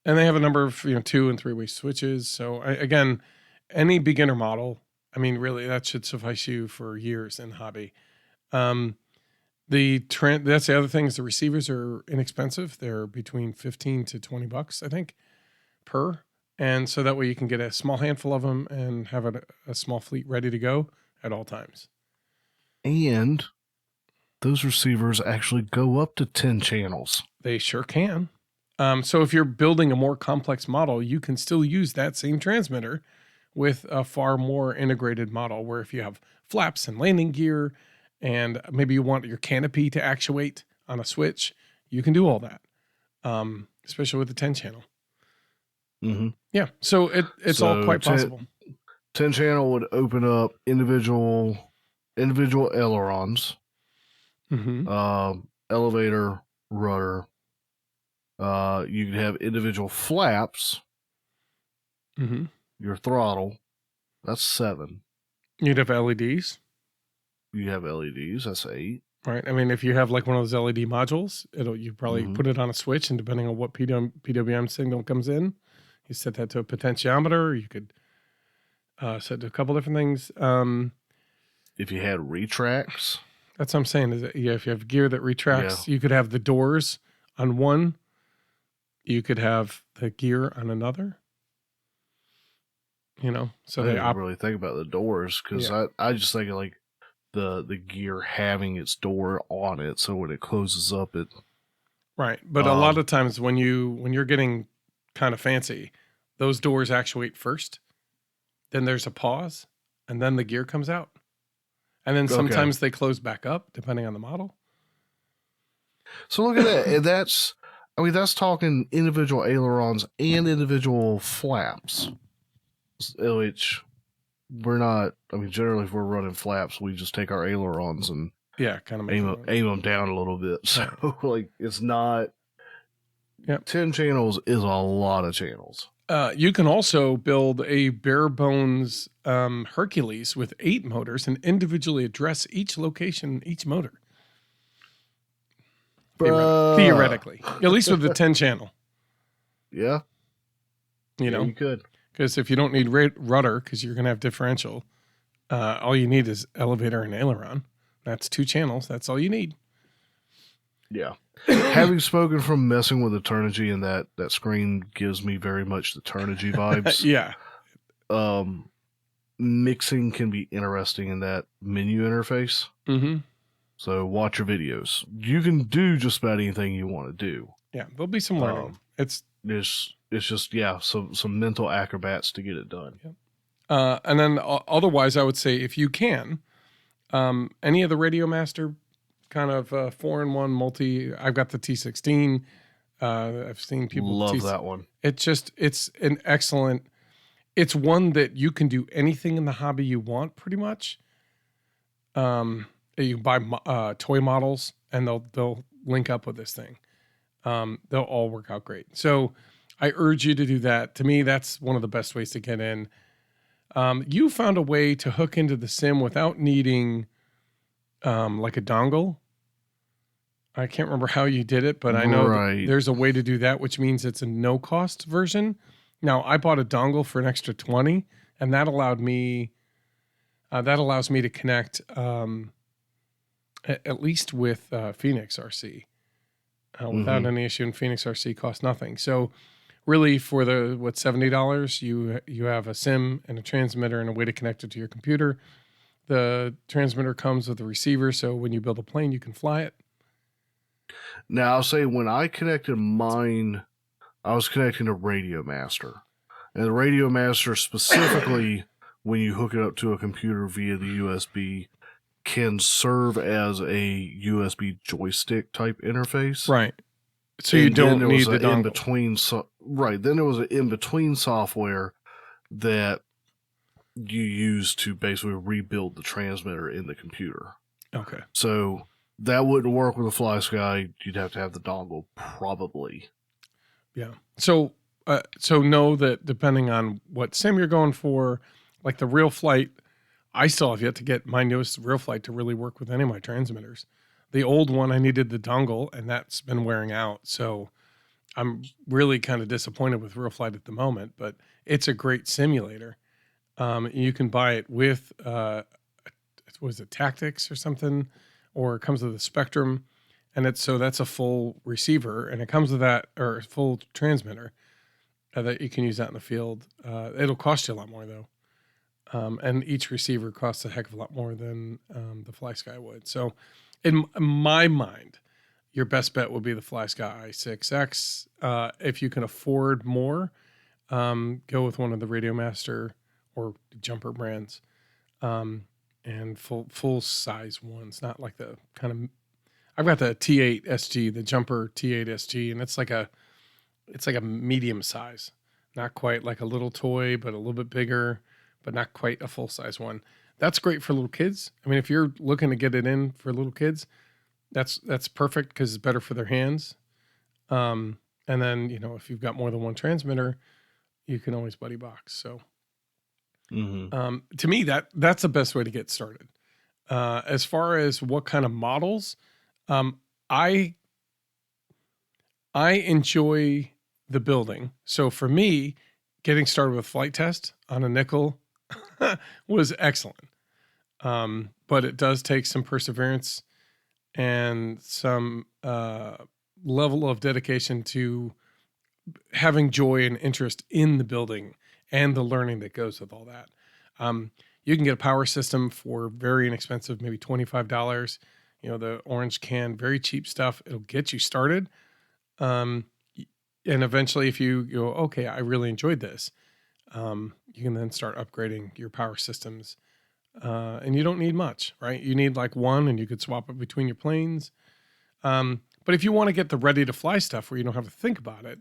And they have a number of 2- and 3-way switches. So again, any beginner model, I mean, really, that should suffice you for years in the hobby. That's the other thing is the receivers are inexpensive. They're between $15 to $20, I think, per. And so that way you can get a small handful of them and have a small fleet ready to go at all times. And those receivers actually go up to 10 channels. They sure can. So if you're building a more complex model, you can still use that same transmitter with a far more integrated model, where if you have flaps and landing gear and maybe you want your canopy to actuate on a switch, you can do all that, especially with the 10 channel. Mm-hmm. Yeah, so it's all quite possible. 10 channel would open up individual ailerons, elevator, rudder. You could have individual flaps. Your throttle, that's 7. You'd have LEDs. You have LEDs, that's 8. Right. I mean, if you have like one of those LED modules, you probably put it on a switch, and depending on what PWM signal comes in, you set that to a potentiometer. You could set to a couple different things. If you had retracts, that's what I'm saying. Is that, if you have gear that retracts, you could have the doors on one. You could have the gear on another. So I they didn't really think about the doors, because I just think of like the gear having its door on it, so when it closes up, it right. But a lot of times when you're getting kind of fancy, those doors actuate first, then there's a pause, and then the gear comes out, and then sometimes they close back up depending on the model. So look at that. That's talking individual ailerons and individual flaps, which we're not. I mean, generally, if we're running flaps, we just take our ailerons and kind of aim them down a little bit. So like, it's not. 10 channels is a lot of channels. You can also build a bare bones Hercules with 8 motors and individually address each location, each motor. Theoretically, at least with the 10 channel. Yeah. You could. Because if you don't need rudder, because you're going to have differential, all you need is elevator and aileron. That's 2 channels. That's all you need. Yeah. Having spoken from messing with the Turnigy, and that screen gives me very much the Turnigy vibes. Yeah. Mixing can be interesting in that menu interface. Mm-hmm. So watch your videos. You can do just about anything you want to do. Yeah, there'll be some learning. It's just some mental acrobats to get it done. Yeah. And then otherwise, I would say if you can, any of the Radio Master kind of 4-in-1 multi. I've got the T16. I've seen people love that one. It's an excellent. It's one that you can do anything in the hobby you want, pretty much. You buy toy models, and they'll link up with this thing. They'll all work out great. So I urge you to do that. To me, that's one of the best ways to get in. You found a way to hook into the sim without needing like a dongle. I can't remember how you did it, but I know that Right. there's a way to do that, which means it's a no cost version. Now, I bought a dongle for an extra 20, and that allowed me that allows me to connect at least with Phoenix RC without Hmm. any issue. And Phoenix RC costs nothing. So really, for the $70, you have a SIM and a transmitter and a way to connect it to your computer. The transmitter comes with a receiver, so when you build a plane, you can fly it. Now, I'll say when I connected mine, I was connecting to Radio Master. And the Radio Master specifically, when you hook it up to a computer via the USB, can serve as a USB joystick type interface. Right. So you And then don't there was need the an in dongle. between. Right. Then there was an in between software that you use to basically rebuild the transmitter in the computer. Okay. So that wouldn't work with a FlySky. You'd have to have the dongle, probably. Yeah. So know that depending on what sim you're going for, like the Real Flight, I still have yet to get my newest Real Flight to really work with any of my transmitters. The old one, I needed the dongle, and that's been wearing out. So I'm really kind of disappointed with Real Flight at the moment, but it's a great simulator. You can buy it with, was it Tactics or something, or it comes with a Spectrum, and that's a full receiver, and it comes with that, or a full transmitter that you can use out in the field. It'll cost you a lot more though. And each receiver costs a heck of a lot more than the FlySky would. So, in my mind, your best bet would be the FlySky i6X. If you can afford more, go with one of the Radio Master or Jumper brands, and full size ones, not like the kind of. I've got the T8 SG, the Jumper T8 SG, and it's like a medium size, not quite like a little toy, but a little bit bigger, but not quite a full size one. That's great for little kids. I mean, if you're looking to get it in for little kids, that's perfect because it's better for their hands. And then if you've got more than one transmitter, you can always buddy box. So to me, that's the best way to get started. As far as what kind of models, I enjoy the building. So for me, getting started with Flite Test on a nickel was excellent. But it does take some perseverance and some level of dedication to having joy and interest in the building and the learning that goes with all that. You can get a power system for very inexpensive, maybe $25. The orange can, very cheap stuff. It'll get you started. And eventually, if you go, okay, I really enjoyed this, you can then start upgrading your power systems. And you don't need much, right? You need like one, and you could swap it between your planes. But if you want to get the ready to fly stuff where you don't have to think about it,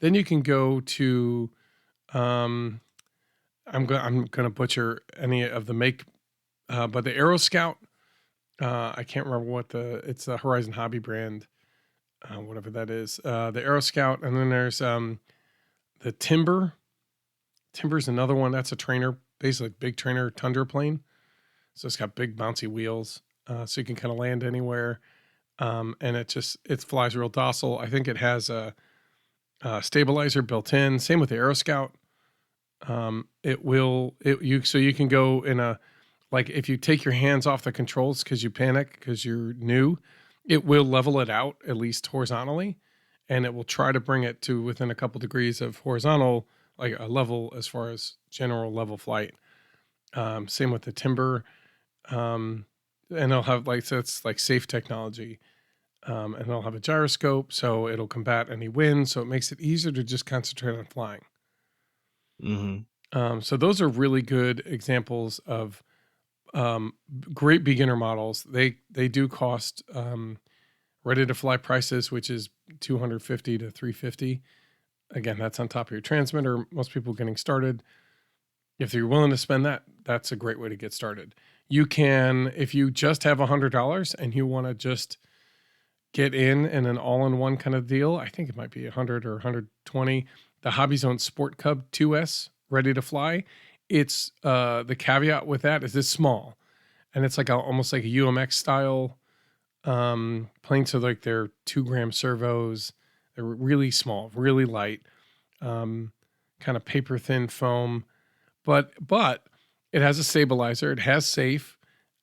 then you can go to, I'm going to butcher any of the make, but the Aero Scout, I can't remember it's the Horizon Hobby brand, whatever that is, the Aero Scout. And then there's the Timber. Timber's another one. That's a trainer, basically big trainer Tundra plane. So it's got big bouncy wheels, so you can kind of land anywhere. And it flies real docile. I think it has a stabilizer built in. Same with the Aero Scout. So you can go in like if you take your hands off the controls because you panic because you're new, it will level it out at least horizontally, and it will try to bring it to within a couple degrees of horizontal, like a level as far as general level flight. Same with the Timber. And they'll have so it's like safe technology. And they'll have a gyroscope, so it'll combat any wind, so it makes it easier to just concentrate on flying. So those are really good examples of great beginner models. They do cost ready to fly prices, which is $250 to $350. Again, that's on top of your transmitter. Most people getting started, if you're willing to spend that, that's a great way to get started. You can, if you just have $100 and you want to just get in an all-in-one kind of deal, I think it might be 100 or 120. The Hobby Zone Sport Cub 2S ready to fly. It's the caveat with that is it's small, and it's like almost like a UMX style Planes are like they're 2-gram servos. They're really small, really light, kind of paper thin foam. But it has a stabilizer. It has safe.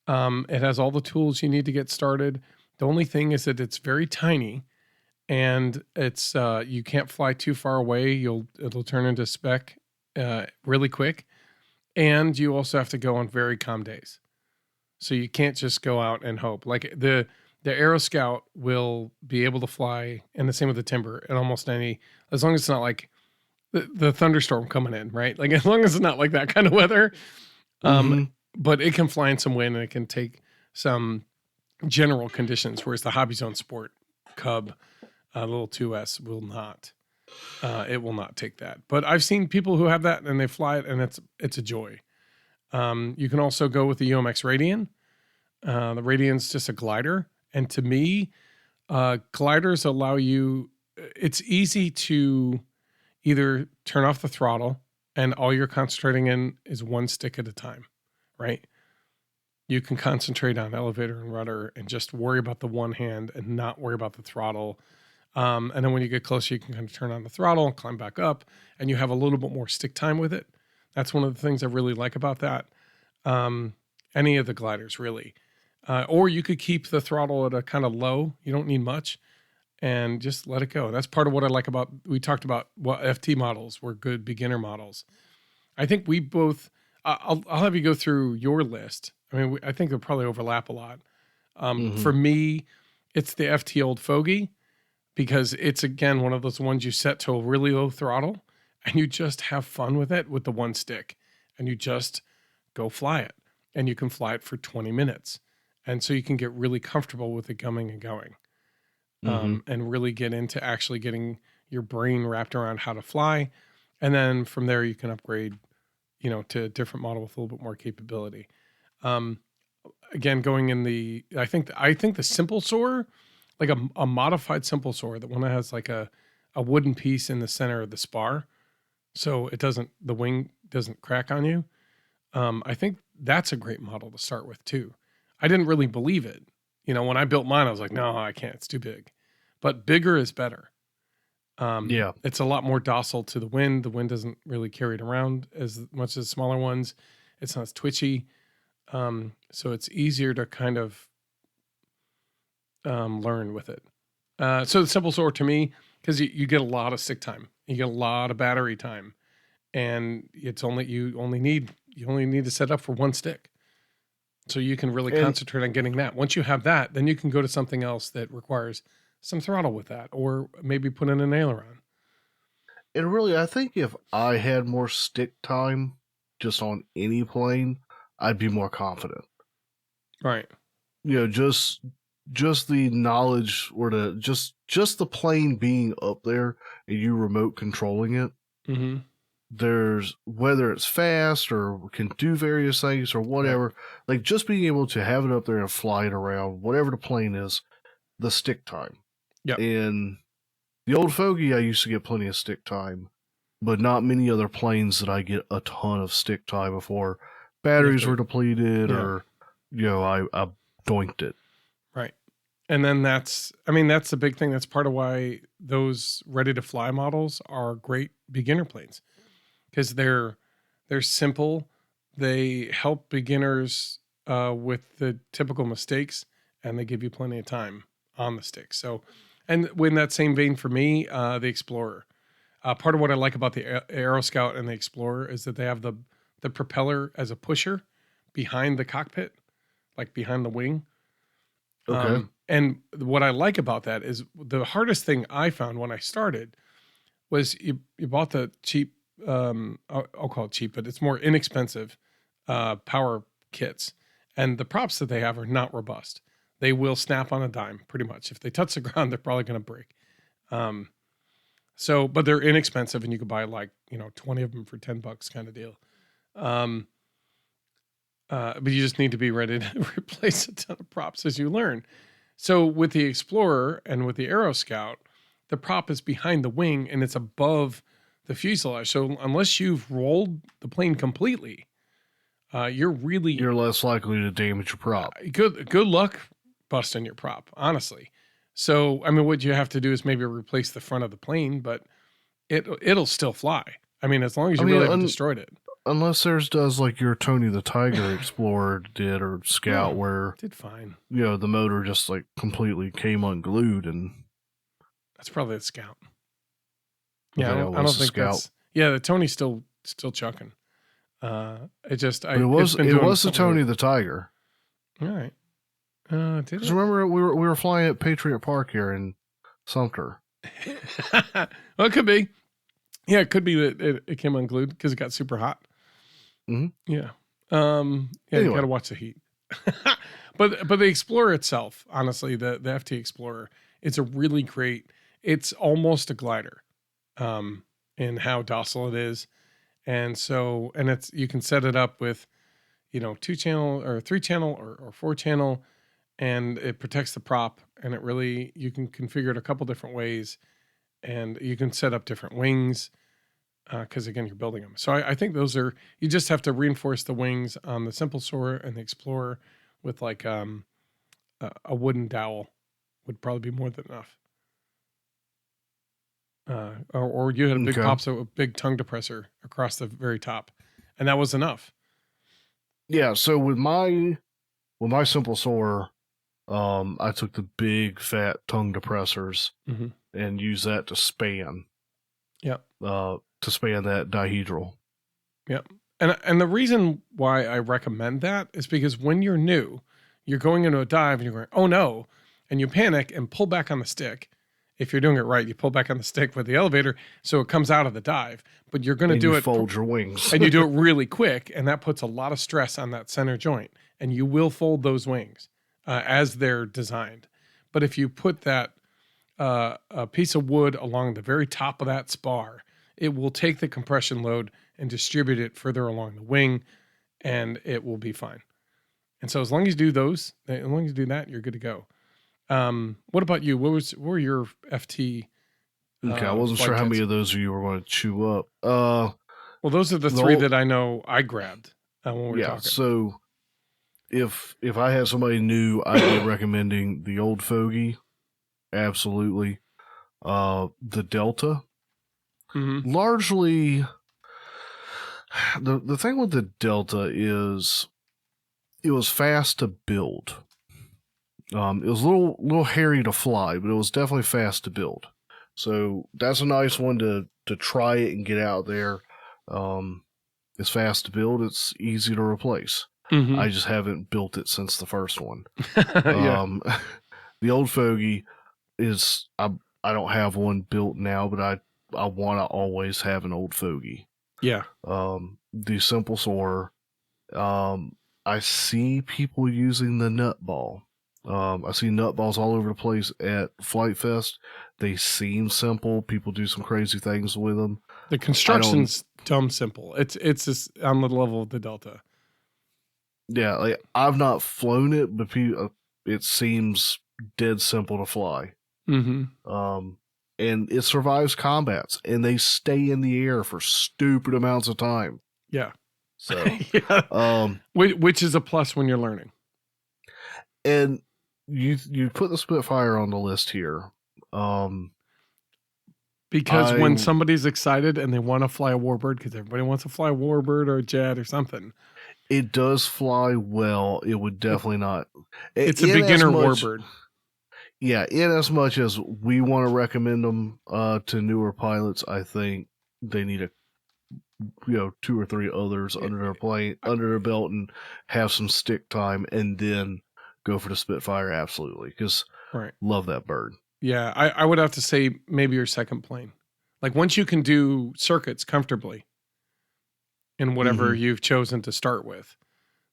It has all the tools you need to get started. The only thing is that it's very tiny, and it's you can't fly too far away. It'll turn into spec really quick, and you also have to go on very calm days. So you can't just go out and hope. Like the Aero Scout will be able to fly, and the same with the Timber at almost any, as long as it's not like the thunderstorm coming in, right? Like as long as it's not like that kind of weather. Um, Mm-hmm. but it can fly in some wind and it can take some general conditions, whereas the Hobby Zone Sport Cub, little 2S will not. It will not take that. But I've seen people who have that and they fly it, and it's a joy. You can also go with the UMX Radian. The Radian's just a glider, and to me, gliders allow you. It's easy to either turn off the throttle and all you're concentrating in is one stick at a time, right? You can concentrate on elevator and rudder and just worry about the one hand and not worry about the throttle. And then when you get closer, you can kind of turn on the throttle and climb back up, and you have a little bit more stick time with it. That's one of the things I really like about that. Any of the gliders, really. Or you could keep the throttle at a kind of low. You don't need much, and just let it go. That's part of what I like about, we talked about what FT models were good beginner models. I think we both, I'll have you go through your list. I mean, I think they'll probably overlap a lot. Mm-hmm. For me, it's the FT Old Fogey, because it's, again, one of those ones you set to a really low throttle and you just have fun with it with the one stick, and you just go fly it, and you can fly it for 20 minutes. And so you can get really comfortable with it coming and going, Mm-hmm. and really get into actually getting your brain wrapped around how to fly. And then from there, you can upgrade, to a different model with a little bit more capability. Um, Again, going in I think the simple soar, like a modified simple soar, the one that has like a wooden piece in the center of the spar, so the wing doesn't crack on you. I think that's a great model to start with too. I didn't really believe it. When I built mine, I was like, no, I can't. It's too big. But bigger is better. Yeah. It's a lot more docile to the wind. The wind doesn't really carry it around as much as smaller ones. It's not as twitchy. So it's easier to kind of learn with it. So the simple soar to me, because you get a lot of stick time, you get a lot of battery time, and you only need to set up for one stick, so you can really And concentrate on getting that. Once you have that, then you can go to something else that requires some throttle with that, or maybe put in an aileron. and really, I think if I had more stick time just on any plane, I'd be more confident. Right. Just the knowledge, or just the plane being up there and you remote controlling it. Mm-hmm. There's, whether it's fast or can do various things or Right. whatever, like just being able to have it up there and fly it around, whatever the plane is, the stick time. Yep. In the Old Fogey, I used to get plenty of stick time, but not many other planes that I get a ton of stick time before batteries were depleted, Yeah. or I doinked it. Right. And then that's the big thing. That's part of why those ready to fly models are great beginner planes, because they're simple. They help beginners with the typical mistakes, and they give you plenty of time on the stick. So, and in that same vein for me, the Explorer. Part of what I like about the Aero Scout and the Explorer is that they have the propeller as a pusher behind the cockpit, like behind the wing. Okay. And what I like about that is the hardest thing I found when I started was you bought the cheap, I'll call it cheap, but it's more inexpensive power kits. And the props that they have are not robust. They will snap on a dime pretty much. If they touch the ground, they're probably going to break. But they're inexpensive, and you could buy 20 of them for $10 kind of deal. But you just need to be ready to replace a ton of props as you learn. So with the Explorer and with the Aero Scout, the prop is behind the wing and it's above the fuselage. So unless you've rolled the plane completely, you're less likely to damage your prop. good luck busting your prop, honestly. So, I mean, what you have to do is maybe replace the front of the plane, but it'll still fly. I mean, as long as I you mean, really haven't destroyed it. unless theirs does like your Tony the Tiger Explorer did, or Scout, No, where did fine. the motor just like completely came unglued, and That's probably a Scout. I Yeah, think I don't think Scout. that's. Yeah, the Tony's still chucking. It just But it it's was been doing the something Tony weird. the Tiger. All right. Did Because it? remember we were flying at Patriot Park here in Sumter. Well, it could be. Yeah, it could be that it came unglued because it got super hot. Mhm. Yeah. Yeah, you Anyway. got to watch the heat. But the Explorer itself, honestly, the FT Explorer, it's a really great. It's almost a glider, in how docile it is, and it's you can set it up with, 2-channel or 3-channel or 4-channel, and it protects the prop, and you can configure it a couple different ways, and you can set up different wings. Because again, you're building them. So I think you just have to reinforce the wings on the Simple Soarer and the Explorer with like a wooden dowel would probably be more than enough. Or you had a big Okay. a big tongue depressor across the very top, and that was enough. Yeah. So with my Simple Soarer, I took the big fat tongue depressors Mm-hmm. and used that to span. Yep. To span that dihedral. Yep. And the reason why I recommend that is because when you're new, you're going into a dive and you're going, oh no, and you panic and pull back on the stick. If you're doing it right, you pull back on the stick with the elevator so it comes out of the dive. But you're going to do it. Fold your wings. And you do it really quick, and that puts a lot of stress on that center joint. And you will fold those wings as they're designed. But if you put that a piece of wood along the very top of that spar, it will take the compression load and distribute it further along the wing, and it will be fine. And so as long as you do that, you're good to go. What about you? What were your FT? Okay, I wasn't sure how many of those you were going to chew up. Well, those are the three that I know I grabbed when we were talking. So if I had somebody new, I'd be recommending the Old Fogey. Absolutely. The Delta. Mm-hmm. Largely, the thing with the Delta is it was fast to build. It was a little hairy to fly, but it was definitely fast to build. So that's a nice one to try it and get out there. It's fast to build. It's easy to replace. Mm-hmm. I just haven't built it since the first one. Yeah. The Old Fogey is I don't have one built now, but I want to always have an Old Fogey. Yeah. The Simple Soarer. I see people using the nutball. I see nutballs all over the place at Flite Fest. They seem simple. People do some crazy things with them. The construction's dumb simple. It's just on the level of the Delta. Yeah, like I've not flown it, but it seems dead simple to fly. Mm-hmm. And it survives combats, and they stay in the air for stupid amounts of time. Yeah. So, yeah. Which is a plus when you're learning. And you put the Spitfire on the list here. Because when somebody's excited and they want to fly a Warbird, because everybody wants to fly a Warbird or a jet or something. It does fly well. It would definitely not. It's a beginner Warbird. Yeah, in as much as we want to recommend them to newer pilots, I think they need 2 or 3 others under their belt and have some stick time, and then go for the Spitfire. Absolutely, because love that bird. Yeah, I would have to say maybe your second plane. Like once you can do circuits comfortably in whatever you've chosen to start with,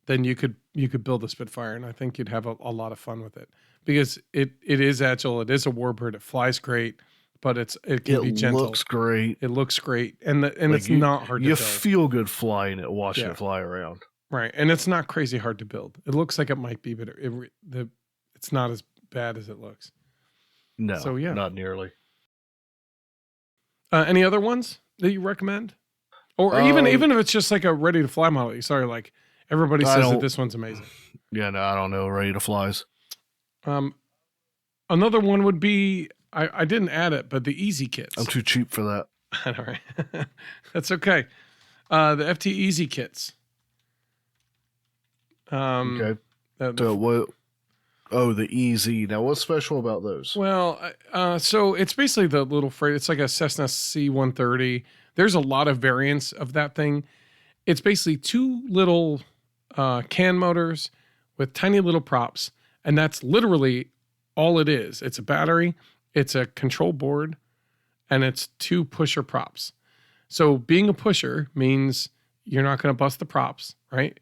then you could build a Spitfire, and I think you'd have a lot of fun with it because it is agile. It is a Warbird. It flies great, but it can be gentle. It looks great. It looks great, and it's not hard to build. You feel good flying it, watching it fly around. Right, and it's not crazy hard to build. It looks like it might be, but it's not as bad as it looks. No, so, yeah, not nearly. Any other ones that you recommend? Or even if it's just like a ready to fly model. Sorry, like everybody says that this one's amazing. Yeah, no, I don't know. Ready to flies. Um, Another one would be, I didn't add it, but the Easy I'm kits. too cheap for that. I know, right? That's okay. The FT Easy kits. Okay. The So what? Oh, the EZ. Now, what's special about those? Well, so it's basically the little freight. It's like a Cessna C-130. There's a lot of variants of that thing. It's basically two little can motors with tiny little props, and that's literally all it is. It's a battery, it's a control board, and it's two pusher props. So being a pusher means you're not going to bust the props, right?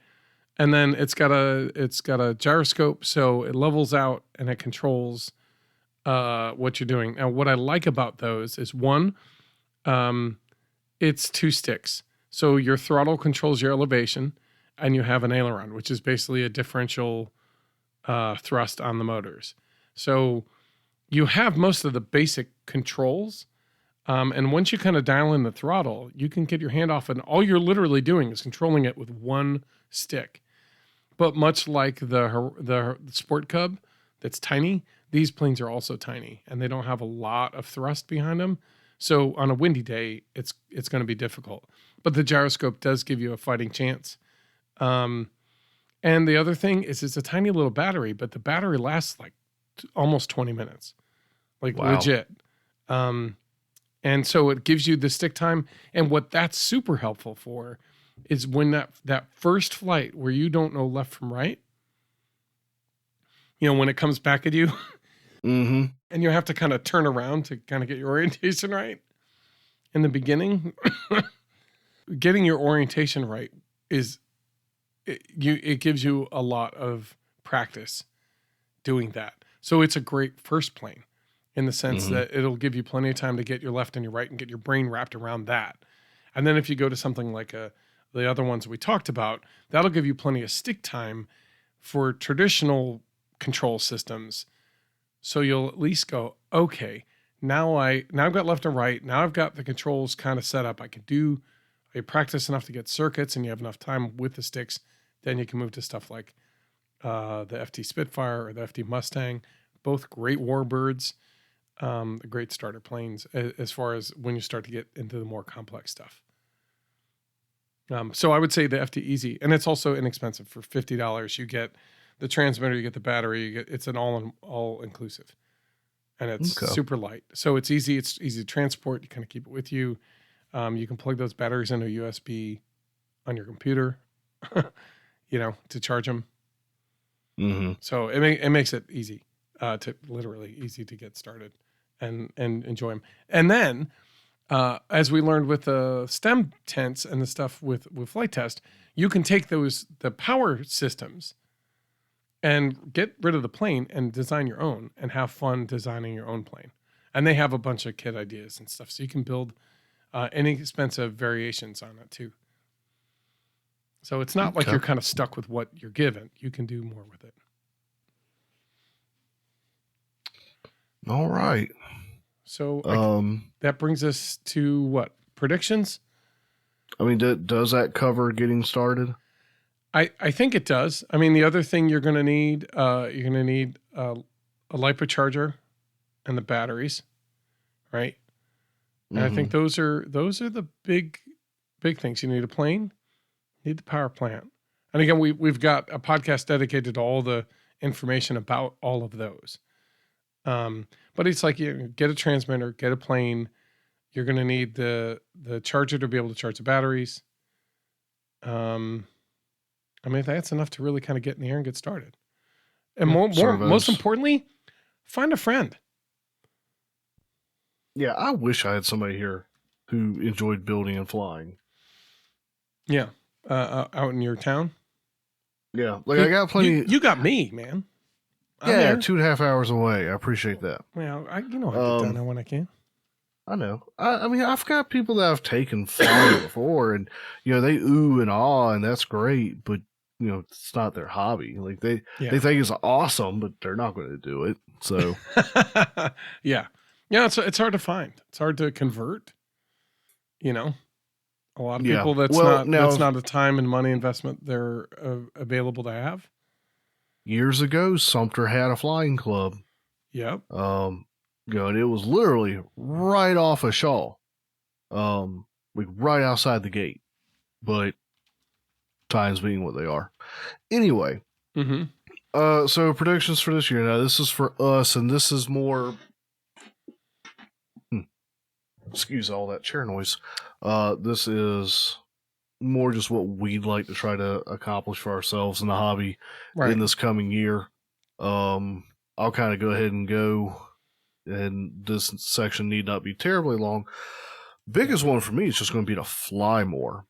And then it's got a gyroscope, so it levels out and it controls what you're doing. Now, what I like about those is one, um, it's two sticks. So your throttle controls your elevation, and you have an aileron, which is basically a differential thrust on the motors. So you have most of the basic controls. And once you kind of dial in the throttle, you can get your hand off, and all you're literally doing is controlling it with one stick. But much like the Sport Cub, that's tiny, these planes are also tiny, and they don't have a lot of thrust behind them. So on a windy day, it's going to be difficult. But the gyroscope does give you a fighting chance. Um, and the other thing is, it's a tiny little battery, but the battery lasts like almost 20 minutes, like Wow. legit. And so it gives you the stick time. And what that's super helpful for is when that first flight where you don't know left from right, when it comes back at you, Mm-hmm. and you have to kind of turn around to kind of get your orientation right. In the beginning, getting your orientation right it gives you a lot of practice doing that. So it's a great first plane in the sense that it'll give you plenty of time to get your left and your right and get your brain wrapped around that. And then if you go to something like the other ones we talked about, that'll give you plenty of stick time for traditional control systems. So you'll at least go, okay, now I've got left and right. Now I've got the controls kind of set up. I practice enough to get circuits, and you have enough time with the sticks. Then you can move to stuff like the FT Spitfire or the FT Mustang, both great warbirds, great starter planes as far as when you start to get into the more complex stuff. So I would say the FT Easy, and it's also inexpensive. For $50, you get the transmitter, you get the battery, it's an all inclusive, and it's super light. So it's easy. It's easy to transport. You kind of keep it with you. You can plug those batteries into a USB on your computer, to charge them. Mm-hmm. So it makes it easy, literally easy to get started and enjoy them. And then, as we learned with the STEM tents and the stuff with Flite Test, you can take the power systems and get rid of the plane and design your own and have fun designing your own plane. And they have a bunch of kit ideas and stuff, so you can build inexpensive variations on it too. So it's not like you're kind of stuck with what you're given. You can do more with it. All right. So that brings us to what? Predictions? I mean, does that cover getting started? I think it does. I mean, the other thing you're going to need, a LiPo charger and the batteries, right? And I think those are the big things. You need a plane, you need the power plant. And again, we've got a podcast dedicated to all the information about all of those. But it's like you get a transmitter, get a plane. You're going to need the charger to be able to charge the batteries. I mean, that's enough to really kind of get in the air and get started. And most importantly, find a friend. Yeah, I wish I had somebody here who enjoyed building and flying. Yeah, out in your town. Yeah, like I got plenty. You got me, man. I'm there. 2.5 hours away. I appreciate that. Well, I get down there when I can. I know. I mean, I've got people that I've taken flying before, and they ooh and ah, and that's great, but it's not their hobby. Like they think it's awesome, but they're not going to do it. So yeah. It's hard to find. It's hard to convert. A lot of people that's not a time and money investment they're available to have. years ago, Sumter had a flying club. Yep. And it was literally right off of Shaw, like right outside the gate. But times being what they are, anyway. So predictions for this year. Now, this is for us, and this is more. Excuse all that chair noise. This is more just what we'd like to try to accomplish for ourselves in the hobby in this coming year. I'll kind of go ahead and go, and this section need not be terribly long. Biggest one for me is just going to be to fly more.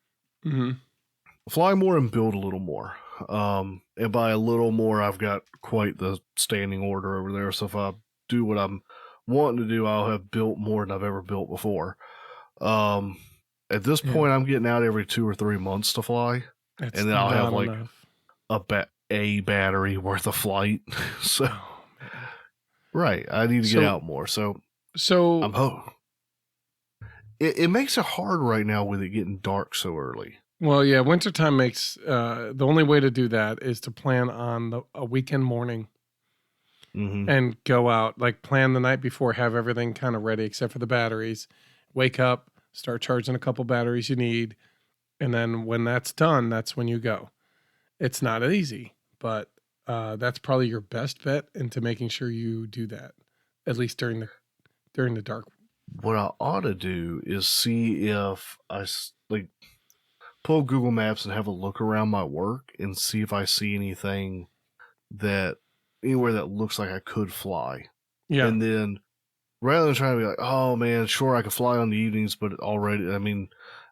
Fly more and build a little more. And by a little more, I've got quite the standing order over there. So if I do what I'm wanting to do, I'll have built more than I've ever built before. At this point, I'm getting out every 2 or 3 months to fly, and then I'll have like a battery worth of flight. So, right, I need to get out more. So I'm hoping. It makes it hard right now with it getting dark so early. Well, yeah, wintertime makes the only way to do that is to plan on a weekend morning and go out, like plan the night before, have everything kind of ready except for the batteries. Wake up, start charging a couple batteries you need, and then when that's done, that's when you go. It's not easy, but that's probably your best bet into making sure you do that, at least during the dark. What I ought to do is see if I pull Google Maps and have a look around my work and see if I see anything anywhere that looks like I could fly. Yeah. And then rather than trying to be like, oh man, sure, I could fly on the evenings, but already, I mean,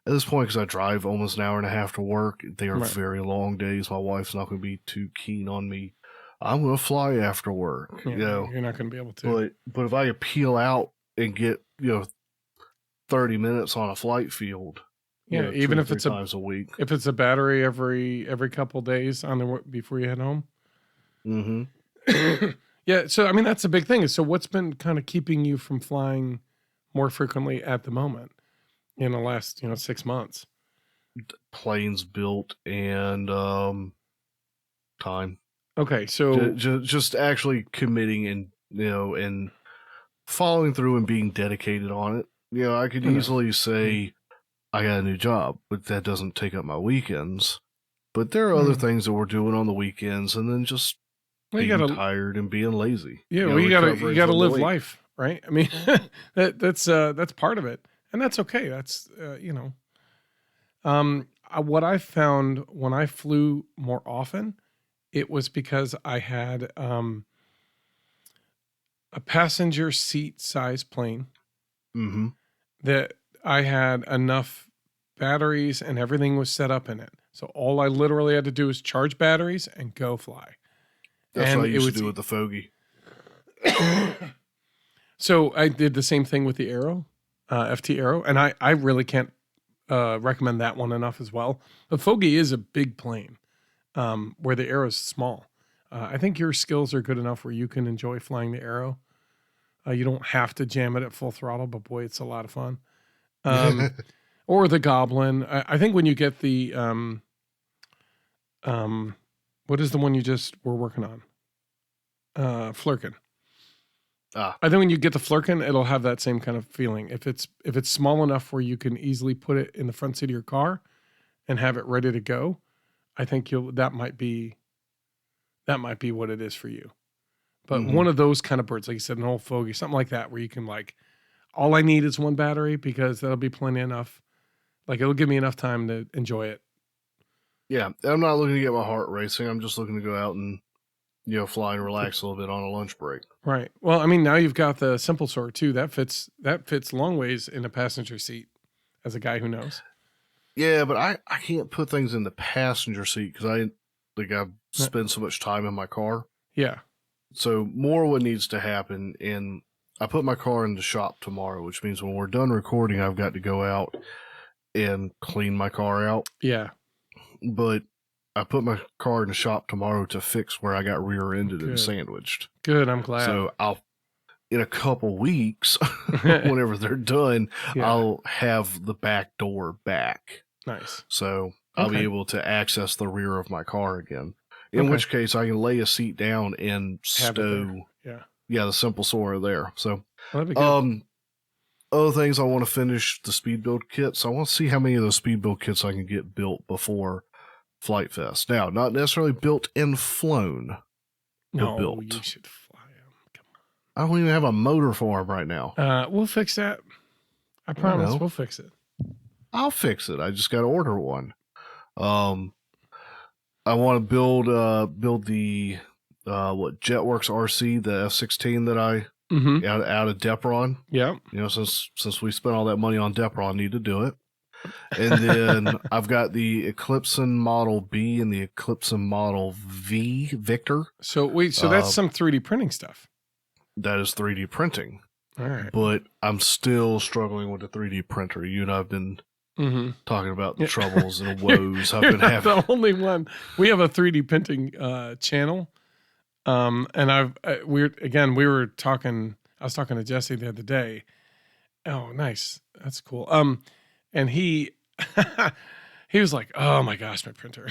at this point, because I drive almost an hour and a half to work, they are very long days. My wife's not going to be too keen on me. I'm going to fly after work. Yeah, you're not going to be able to. But if I could peel out and get 30 minutes on a flight field, even if it's times a week, if it's a battery every couple days before you head home. Yeah, so I mean that's a big thing. So what's been kind of keeping you from flying more frequently at the moment in the last 6 months? Planes built and time. Okay, so just actually committing and following through and being dedicated on it. I could easily say I got a new job, but that doesn't take up my weekends. But there are other things that we're doing on the weekends, and then just being tired and being lazy. Yeah, well, you gotta live life, right? I mean, that's part of it, and that's okay. That's what I found when I flew more often, it was because I had a passenger seat size plane that I had enough batteries and everything was set up in it. So all I literally had to do was charge batteries and go fly. That's what I used to do with the Fogey. So I did the same thing with the Aero, FT Aero, and I really can't recommend that one enough as well. The Fogey is a big plane, where the Aero is small. I think your skills are good enough where you can enjoy flying the Aero. You don't have to jam it at full throttle, but boy, it's a lot of fun. Or the Goblin. I think when you get the what is the one you just were working on? Flurkin. I think when you get the Flurkin, it'll have that same kind of feeling. If it's small enough where you can easily put it in the front seat of your car and have it ready to go, I think that might be what it is for you. But one of those kind of birds, like you said, an old Fogey, something like that, where you can all I need is one battery because that'll be plenty enough. Like it'll give me enough time to enjoy it. Yeah, I'm not looking to get my heart racing. I'm just looking to go out and fly and relax a little bit on a lunch break. Right. Well, I mean, now you've got the Simple Sort too. That fits long ways in a passenger seat. As a guy who knows. Yeah, but I can't put things in the passenger seat because I spend so much time in my car. Yeah. So more what needs to happen, and I put my car in the shop tomorrow, which means when we're done recording, I've got to go out and clean my car out. Yeah. But I put my car in the shop tomorrow to fix where I got rear-ended and sandwiched. Good, I'm glad. So in a couple weeks, whenever they're done, I'll have the back door back. Nice. So I'll be able to access the rear of my car again. In Okay. which case, I can lay a seat down and Have it there. stow, Yeah. yeah, the simple soar there. So, Well, that'd be good. other things I want to finish the speed build kits. I want to see how many of those speed build kits I can get built before Flite Fest. Now, not necessarily built and flown, but No, built. you should fly them. Come I don't even have a motor for them right now. on. We'll fix that. I promise know. we'll fix it. I'll fix it. I just got to order one. I want to build the Jetworks RC, the F-16 that I Mm-hmm. out of Depron. Yeah. You know, since we spent all that money on Depron, I need to do it. And then I've got the Eclipson Model B and the Eclipson Model V Victor. So wait, so that's some 3D printing stuff. That is 3D printing. All right. But I'm still struggling with the 3D printer. You and I have been talking about the troubles and woes I've been having. The only one. We have a 3D printing channel. And we were talking, I was talking to Jesse the other day. Oh, nice. That's cool. And he he was like, "Oh my gosh, my printer."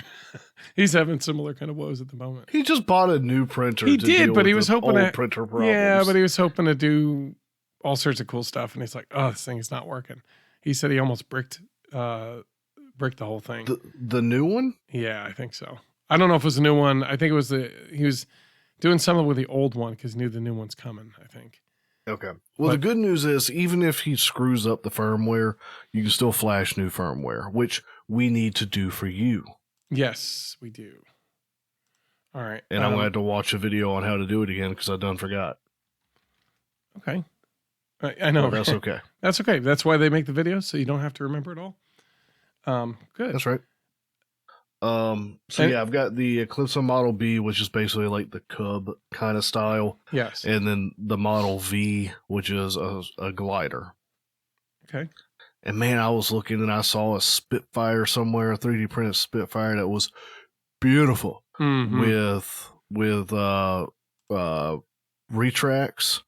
He's having similar kind of woes at the moment. He just bought a new printer. He to did, deal but he with was the hoping old to printer problems. Yeah, but he was hoping to do all sorts of cool stuff, and he's like, "Oh, this thing is not working." He said he almost bricked the whole thing. The new one? Yeah, I think so. I don't know if it was a new one. I think it was he was doing something with the old one because he knew the new one's coming, I think. Okay. Well, the good news is, even if he screws up the firmware, you can still flash new firmware, which we need to do for you. Yes, we do. All right. And I'm going to have to watch a video on how to do it again because I done forgot. Okay. I know. But that's okay. That's okay. That's why they make the videos, so you don't have to remember it all. Good. That's right. I've got the Eclipse Model B, which is basically like the Cub kind of style. Yes. And then the Model V, which is a glider. Okay. And man, I was looking and I saw a Spitfire somewhere, a 3D printed Spitfire that was beautiful with retracts.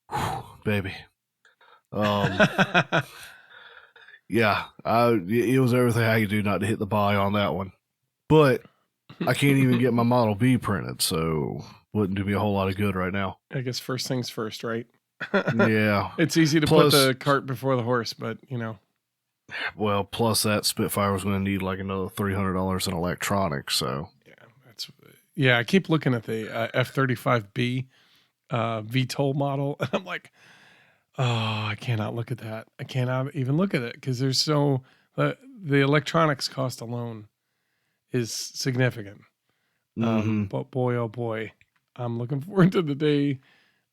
Whew, baby. Yeah, it was everything I could do not to hit the buy on that one. But I can't even get my Model B printed, so wouldn't do me a whole lot of good right now. I guess first things first, right? Yeah. It's easy to put the cart before the horse, but you know. Well, plus that Spitfire was going to need like another $300 in electronics, so. Yeah, I keep looking at the F-35B VTOL model, and I'm like, oh, I cannot look at that. I cannot even look at it because there's the electronics cost alone is significant. But boy, oh boy, I'm looking forward to the day.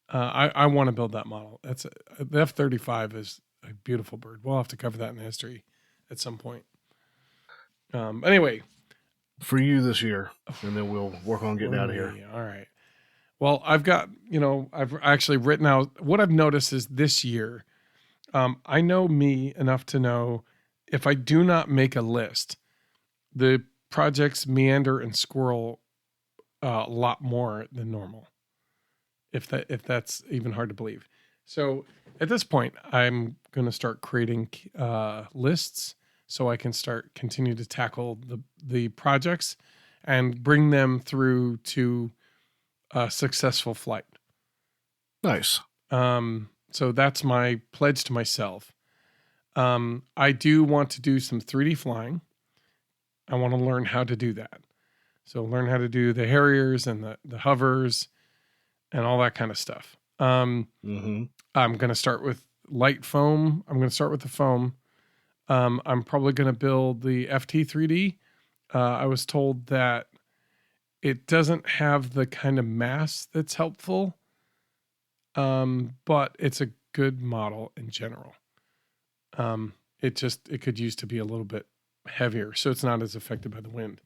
I want to build that model. The F-35 is a beautiful bird. We'll have to cover that in history at some point. Anyway. For you this year, and then we'll work on getting out of here. All right. Well, I've got, I've actually written out what I've noticed is this year. I know me enough to know if I do not make a list, the projects meander and squirrel a lot more than normal. If that's even hard to believe. So at this point, I'm going to start creating lists so I can continue to tackle the projects and bring them through to a successful flight. Nice. So that's my pledge to myself. I do want to do some 3D flying. I want to learn how to do that. So learn how to do the Harriers and the hovers and all that kind of stuff. I'm going to start with light foam. I'm going to start with the foam. I'm probably going to build the FT3D. I was told that it doesn't have the kind of mass that's helpful, but it's a good model in general. It could use to be a little bit heavier, so it's not as affected by the wind.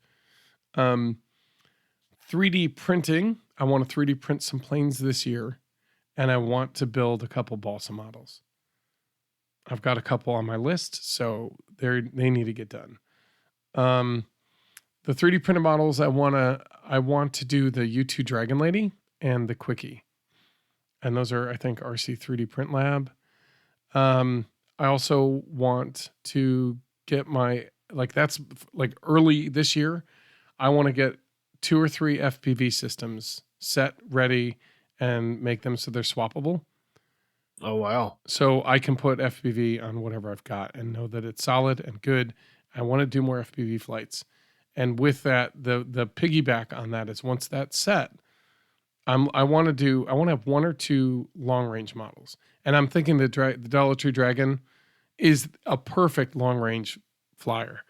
3D printing. I want to 3D print some planes this year, and I want to build a couple balsa models. I've got a couple on my list, so they need to get done. The 3D printed models, I want to do the U2 Dragon Lady and the Quickie. And those are, I think, RC 3D Print Lab. I also want to get that's early this year. I want to get 2 or 3 FPV systems set, ready, and make them so they're swappable. Oh, wow. So I can put FPV on whatever I've got and know that it's solid and good. I want to do more FPV flights. And with that, the piggyback on that is once that's set, I want to have 1 or 2 long range models. And I'm thinking the Dollar Tree Dragon is a perfect long range flyer.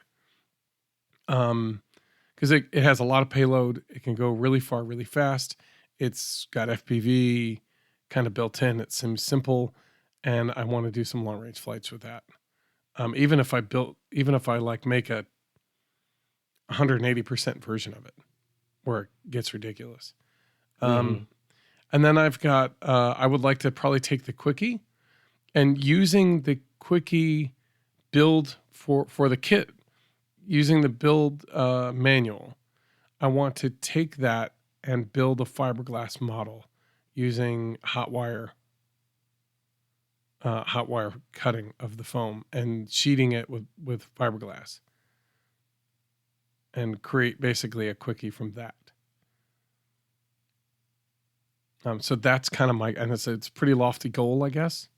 Because it has a lot of payload. It can go really far, really fast. It's got FPV kind of built in. It seems simple, and I want to do some long range flights with that. Even if I like make a 180% version of it, where it gets ridiculous. And then I've got I would like to probably take the Quickie, and using the Quickie build for the kit, using the build manual, I want to take that and build a fiberglass model using hot wire cutting of the foam and sheeting it with fiberglass, and create basically a Quickie from that. So that's kind of and it's a pretty lofty goal, I guess.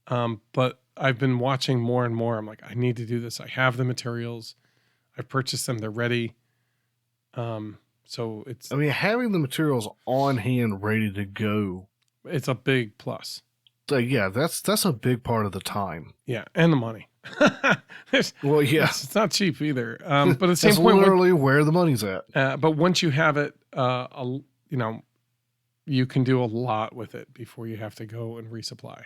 But I've been watching more and more. I'm like, I need to do this. I have the materials. I've purchased them. They're ready. So it's... I mean, having the materials on hand ready to go, it's a big plus. Yeah, that's a big part of the time. Yeah, and the money. Well, yeah. It's not cheap either. But at the same That's point... literally where the money's at. But once you have it, you can do a lot with it before you have to go and resupply.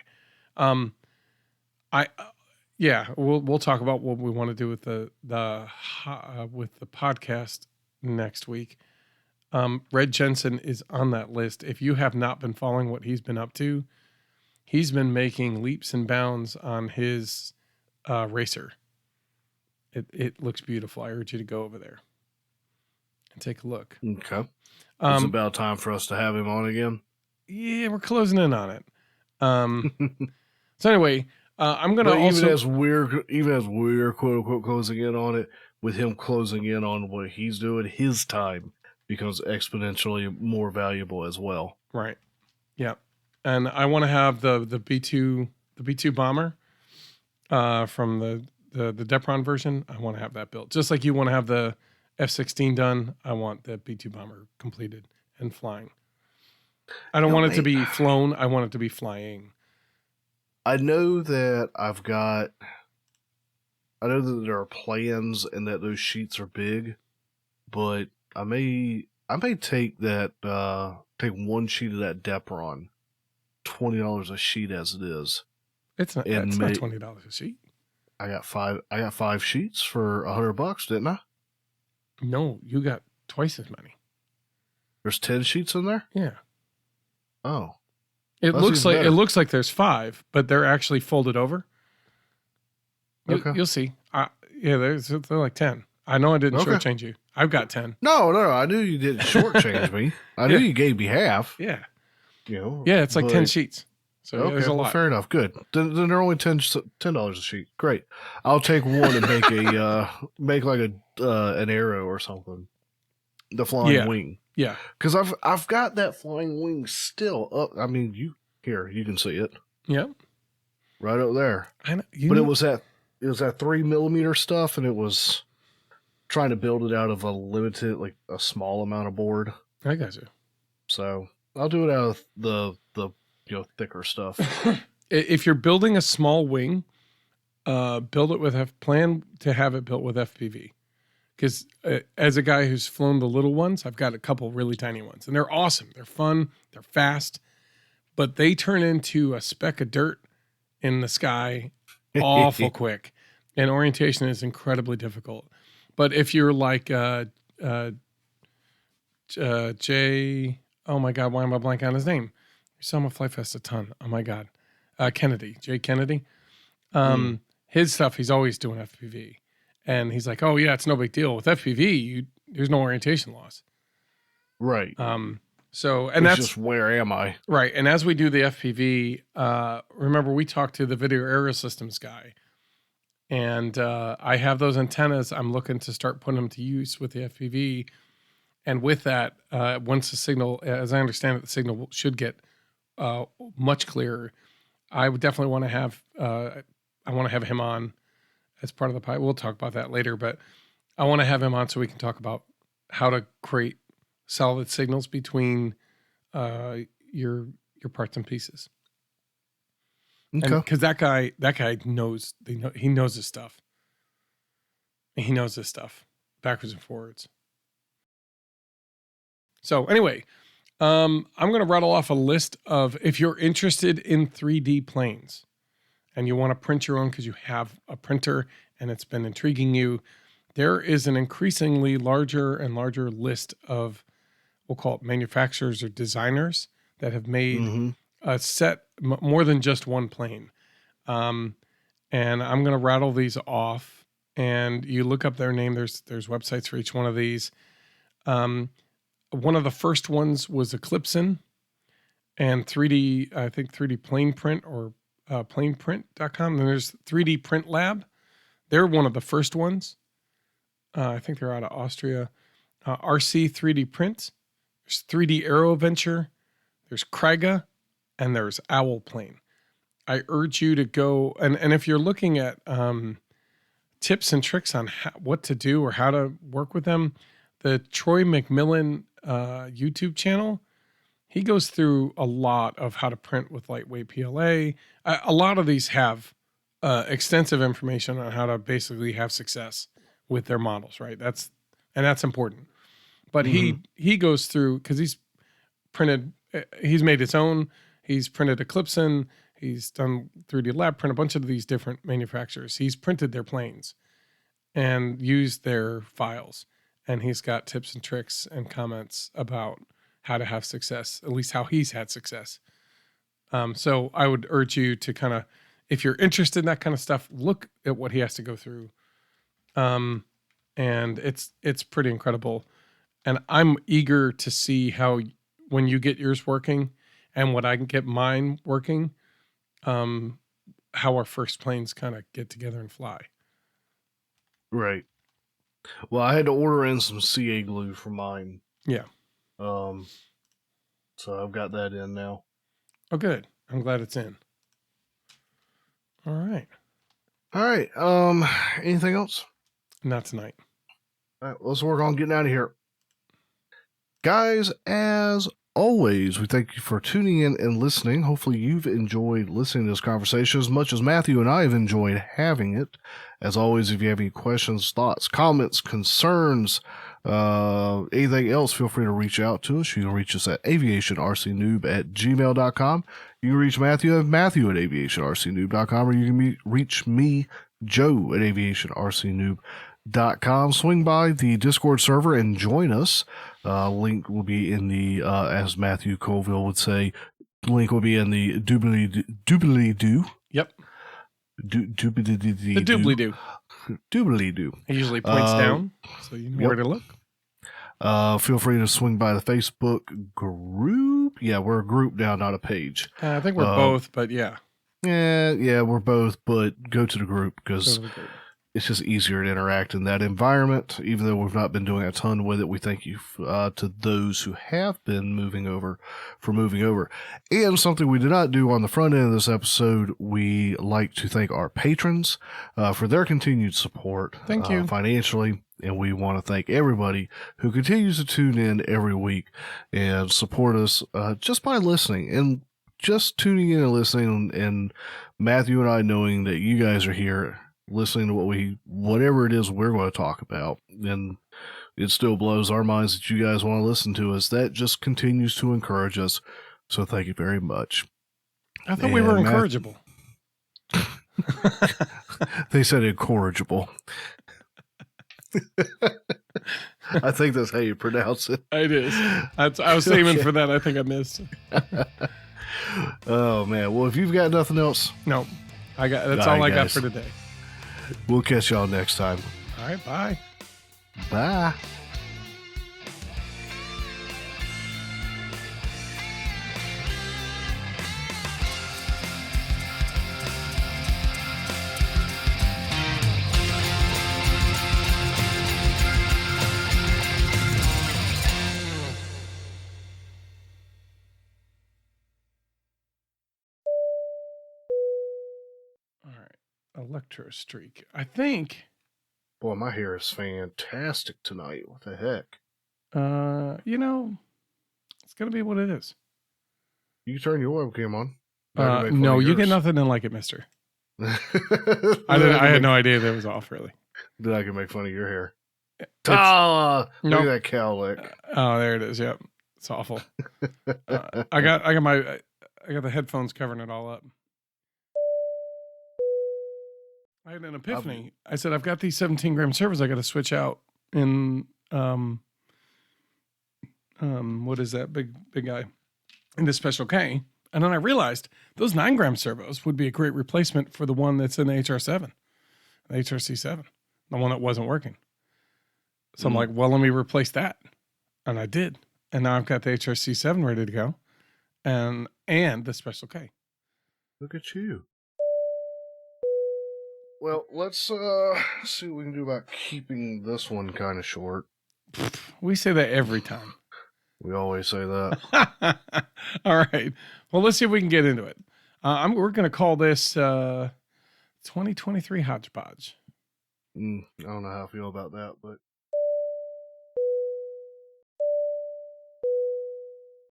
We'll talk about what we want to do with the podcast next week. Red Jensen is on that list. If you have not been following what he's been up to, he's been making leaps and bounds on his racer. It looks beautiful. I urge you to go over there and take a look. Okay. It's about time for us to have him on again. Yeah, we're closing in on it. So anyway, I'm gonna even as we're quote unquote closing in on it, with him closing in on what he's doing, his time becomes exponentially more valuable as well. Right. Yeah. And I want to have the B2 bomber from the Depron version. I want to have that built. Just like you want to have the F-16 done, I want the B2 bomber completed and flying. I don't want it to be flown. I want it to be flying. I know that there are plans and that those sheets are big, but I may take that take 1 sheet of that Depron, $20 a sheet as it is. It's not $20 a sheet. I got 5 sheets for $100, didn't I? No, you got twice as many. There's 10 sheets in there? Yeah. Oh. It looks like there's 5, but they're actually folded over. Okay. You'll see. They're like 10. I know I didn't shortchange you. I've got 10. No, I knew you didn't shortchange me. I knew you gave me half. Yeah. Yeah, it's like 10 sheets. So there's a lot. Fair enough. Good. Then they're only $10 a sheet. Great. I'll take 1 and make like an arrow or something. The flying wing. Yeah. Because I've got that flying wing still up. I mean, you can see it. Yeah. Right up there. I know, it was that 3mm stuff, and it was trying to build it out of a small amount of board. I got you. So I'll do it out of the thicker stuff. If you're building a small wing, build it plan to have it built with FPV. Because as a guy who's flown the little ones, I've got a couple really tiny ones, and they're awesome. They're fun. They're fast, but they turn into a speck of dirt in the sky awful quick, and orientation is incredibly difficult. But if you're like Jay, oh my God, why am I blanking on his name? You saw him at Flite Test a ton. Oh my God, Jay Kennedy. His stuff, he's always doing FPV. And he's like, oh, yeah, it's no big deal. With FPV, there's no orientation loss. Right. That's just, where am I? Right. And as we do the FPV, remember we talked to the video aerial systems guy. And I have those antennas. I'm looking to start putting them to use with the FPV. And with that, once the signal, as I understand it, the signal should get much clearer. I would definitely want to have him on as part of the pie. We'll talk about that later, but I want to have him on so we can talk about how to create solid signals between your parts and pieces. Okay. Because that guy knows he knows his stuff. He knows this stuff backwards and forwards. So anyway, I'm going to rattle off a list of, if you're interested in 3D planes and you want to print your own because you have a printer and it's been intriguing you, there is an increasingly larger and larger list of, we'll call it manufacturers or designers that have made a set more than just one plane. And I'm going to rattle these off, and you look up their name. There's websites for each one of these. One of the first ones was Eclipson and 3D Plane Print, or planeprint.com. And there's 3D Print Lab. They're one of the first ones. I think they're out of Austria. RC 3D Print. There's 3D Aero Venture. There's Kraiga, and there's Owl Plane. I urge you to go, and if you're looking at tips and tricks on what to do or how to work with them, the Troy McMillan YouTube channel, he goes through a lot of how to print with lightweight PLA. A lot of these have extensive information on how to basically have success with their models, right? That's important. But he goes through, because he's made his own. He's printed Eclipson. He's done 3D Lab Print, a bunch of these different manufacturers. He's printed their planes and used their files. And he's got tips and tricks and comments about how to have success, at least how he's had success. So I would urge you to kind of, if you're interested in that kind of stuff, look at what he has to go through. And it's pretty incredible. And I'm eager to see how, when you get yours working and when I can get mine working, how our first planes kind of get together and fly. Right. Well, I had to order in some CA glue for mine. Yeah. So I've got that in now. Oh, good. I'm glad it's in. All right. All right. Anything else? Not tonight. All right. Let's work on getting out of here. Guys, as always, we thank you for tuning in and listening. Hopefully you've enjoyed listening to this conversation as much as Matthew and I have enjoyed having it. As always, if you have any questions, thoughts, comments, concerns, anything else, feel free to reach out to us. You can reach us at aviationrcnoob@gmail.com. You can reach Matthew at matthew@aviationrcnoob.com, or you can reach me, Joe, at aviationrcnoob.com. Swing by the Discord server and join us. Link will be in the, as Matthew Colville would say, link will be in the doobly-doo. Yep. The doobly-doo. Doobly-doo. He usually points down, so you know where to look. Feel free to swing by the Facebook group. Yeah, we're a group now, not a page. I think we're both, but yeah. Yeah, we're both, but go to the group because it's just easier to interact in that environment. Even though we've not been doing a ton with it, we thank you to those who have been moving over. And something we did not do on the front end of this episode, we like to thank our patrons for their continued support. Thank you. Financially. And we want to thank everybody who continues to tune in every week and support us just by listening and just tuning in and listening, and Matthew and I knowing that you guys are here listening to whatever it is we're going to talk about. And it still blows our minds that you guys want to listen to us. That just continues to encourage us. So thank you very much. I thought we were incorrigible. They said incorrigible. I think that's how you pronounce it. It is. I was aiming for that. I think I missed. Oh man. Well, if you've got nothing else, no, that's all I got for today. We'll catch y'all next time. All right. Bye. Bye. Electro Streak. I think. Boy, my hair is fantastic tonight. What the heck? You know, it's gonna be what it is. You can turn your webcam on. I can make fun No, of you get yours. nothing in like it, mister. I I had no idea that was off, really. Then I can make fun of your hair. It's, Look Nope. at that cowlick. Oh, there it is. Yep, it's awful. I got the headphones covering it all up. I had an epiphany. I said, I've got these 17-gram servers I got to switch out in what is that big guy in the Special K, and then I realized those 9-gram servos would be a great replacement for the one that's in the HR7, the HRC7, the one that wasn't working. So I'm like, well, let me replace that, and I did, and now I've got the HRC7 ready to go, and the Special K. Look at you. Well, let's see what we can do about keeping this one kind of short. We say that every time. We always say that. All right. Well, let's see if we can get into it. We're going to call this 2023 Hodgepodge. I don't know how I feel about that, but